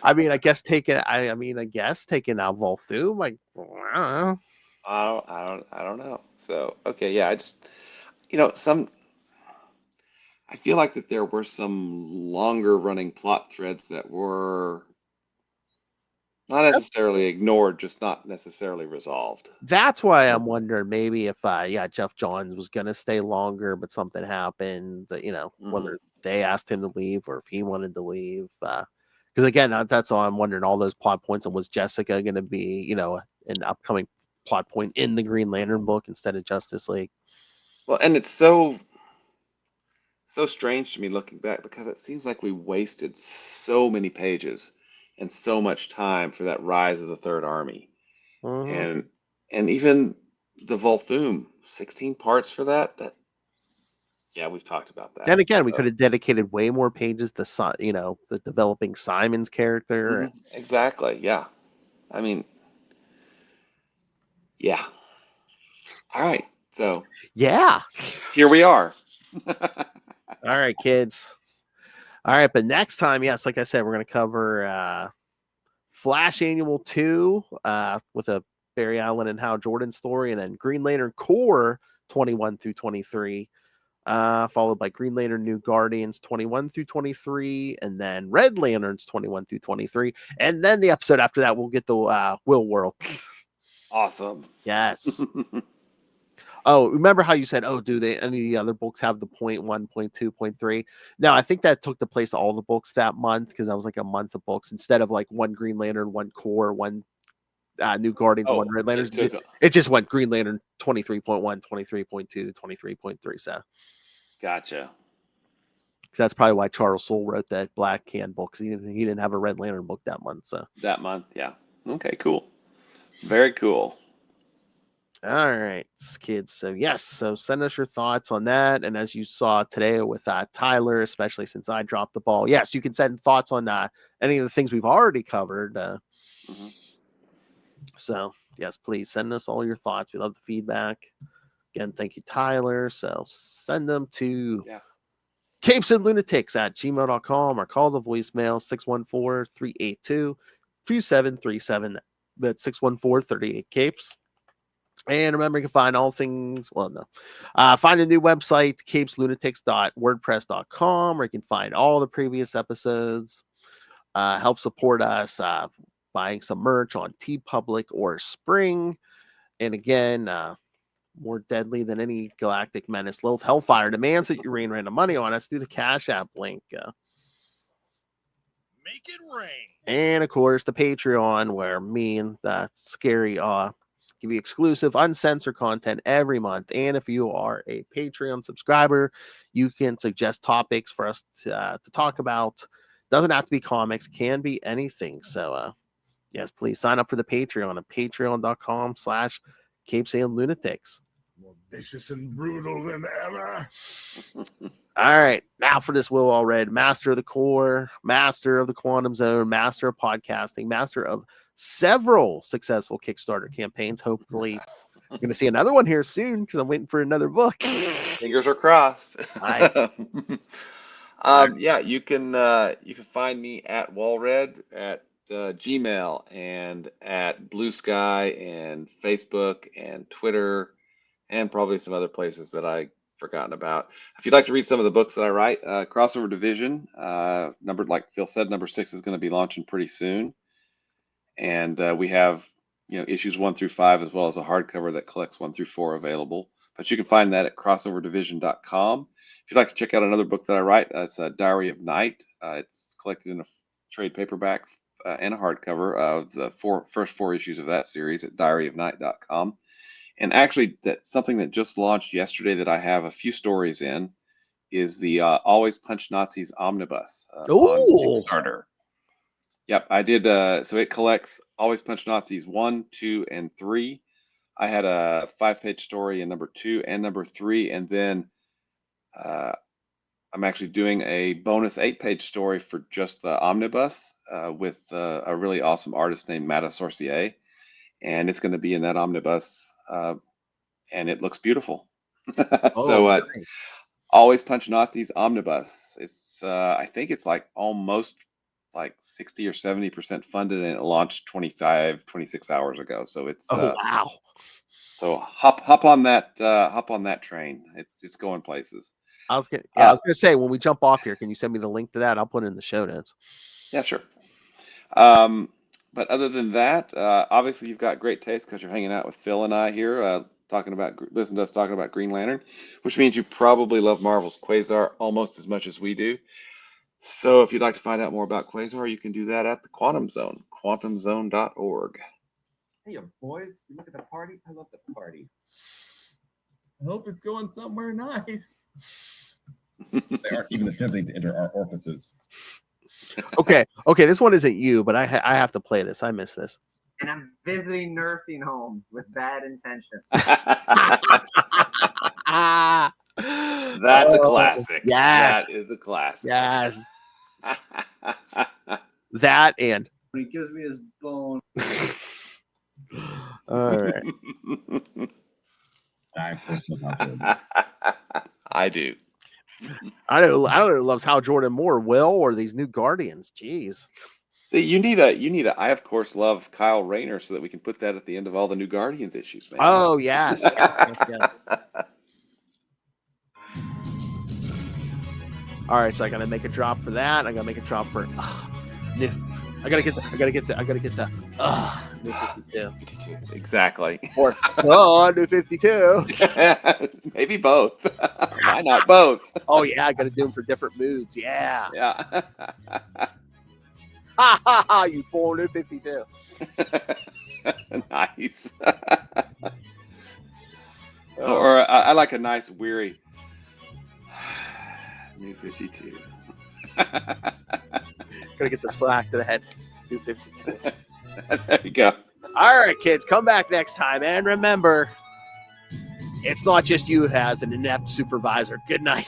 I mean, I guess taking out Volthoom, like, I don't know. So, okay, yeah, I just, I feel like that there were some longer running plot threads that were not necessarily ignored, just not necessarily resolved. That's why I'm wondering maybe if Jeff Johns was gonna stay longer, but something happened. Whether they asked him to leave or if he wanted to leave. Because again, that's all I'm wondering. All those plot points, and was Jessica going to be, an upcoming plot point in the Green Lantern book instead of Justice League? Well, and it's so strange to me looking back because it seems like we wasted so many pages. and so much time for that rise of the Third Army. Mhm. And even the Volthoom, 16 parts for that. Yeah, we've talked about that. And again, we So, could have dedicated way more pages to the developing Simon's character. exactly. Yeah. I mean, yeah. All right. So Yeah. here we are. All right, kids. All right, but next time, yes, like I said, we're going to cover Flash Annual 2 with a Barry Allen and Hal Jordan story, and then Green Lantern Core 21 through 23, followed by Green Lantern New Guardians 21 through 23, and then Red Lanterns 21 through 23. And then the episode after that, we'll get the Will World. Awesome. Yes. Oh, remember how you said, oh, do any of the other books have the 0.1, 0.2, 0.3? No, I think that took the place of all the books that month because that was like a month of books instead of like one Green Lantern, one Core, one New Guardians, one Red Lantern. It just went Green Lantern 23.1, 23.2, 23.3. So Gotcha. that's probably why Charles Soule wrote that Black Hand book because he didn't have a Red Lantern book that month. So that month, yeah. Okay, cool. Very cool. all right, kids. So yes, so send us your thoughts on that. And as you saw today with Tyler, especially since I dropped the ball, yes, you can send thoughts on any of the things we've already covered. So yes, please send us all your thoughts. We love the feedback. Again, thank you, Tyler. So send them to CapesandLunatics@gmail.com or call the voicemail 614-382-2737. That's 614-38-CAPES. And remember, you can find all things, find a new website, CapesLunatics.wordpress.com, where you can find all the previous episodes. Help support us buying some merch on TeePublic or Spring. And again, more deadly than any galactic menace, Lilith Hellfire demands that you rain random money on us through the Cash App link. Make it rain. And of course, the Patreon, where me and Scary give you exclusive, uncensored content every month. And if you are a Patreon subscriber, you can suggest topics for us to talk about. Doesn't have to be comics, can be anything. So, yes, please sign up for the Patreon at patreon.com/CapesandLunatics. More vicious and brutal than ever. All right, now for this Will Allred, master of the core, master of the quantum zone, master of podcasting, master of several successful Kickstarter campaigns. Hopefully, we're going to see another one here soon because I'm waiting for another book. Fingers are crossed. Nice. Yeah, you can find me at Walred at Gmail and at Blue Sky and Facebook and Twitter and probably some other places that I've forgotten about. If you'd like to read some of the books that I write, Crossover Division, like Phil said, number 6 is going to be launching pretty soon. And we have, issues 1 through 5, as well as a hardcover that collects 1 through 4 available. But you can find that at crossoverdivision.com. If you'd like to check out another book that I write, it's Diary of Night. It's collected in a trade paperback and a hardcover of the first 4 issues of that series at diaryofnight.com. And actually, something that just launched yesterday that I have a few stories in is the Always Punch Nazis Omnibus on Kickstarter. Yep, I did. So it collects Always Punch Nazis 1, 2, and 3. I had a 5-page story in number 2 and number 3, and then I'm actually doing a bonus 8-page story for just the omnibus with a really awesome artist named Matta Sorcier, and it's going to be in that omnibus, and it looks beautiful. Nice. Always Punch Nazis Omnibus. It's I think it's like almost like 60 or 70% funded, and it launched 26 hours ago. So it's wow. So hop on that train. It's going places. I was gonna say, when we jump off here, can you send me the link to that? I'll put it in the show notes. Yeah, sure. But other than that, obviously you've got great taste because you're hanging out with Phil and I here, listen to us talking about Green Lantern, which means you probably love Marvel's Quasar almost as much as we do. So if you'd like to find out more about Quasar, you can do that at the Quantum Zone, quantumzone.org. Hey, boys, you look at the party. I love the party. I hope it's going somewhere nice. They aren't even attempting to enter our orifices. Okay, this one isn't you, but I have to play this. I miss this. And I'm visiting nursing homes with bad intentions. That's a classic. Yes. That is a classic. Yes. That and He gives me his bone. all right. I personally not I do. I don't know who loves Hal Jordan more, Will or these new Guardians. Jeez. See, you need a. I of course love Kyle Rayner, so that we can put that at the end of all the new Guardians issues, man. Oh yes. Yes. All right, so I gotta make a drop for that. I gotta make a drop for new. I gotta get the new 52. Exactly. Or new 52. Maybe both. Why not both? Oh yeah, I gotta do them for different moods. Yeah. Yeah. Ha ha ha! You fool, new 52. Nice. Or I like a nice weary new 52. Gotta get the slack to the head. New 52. There you go. All right, kids, come back next time. And remember, it's not just you who has an inept supervisor. Good night.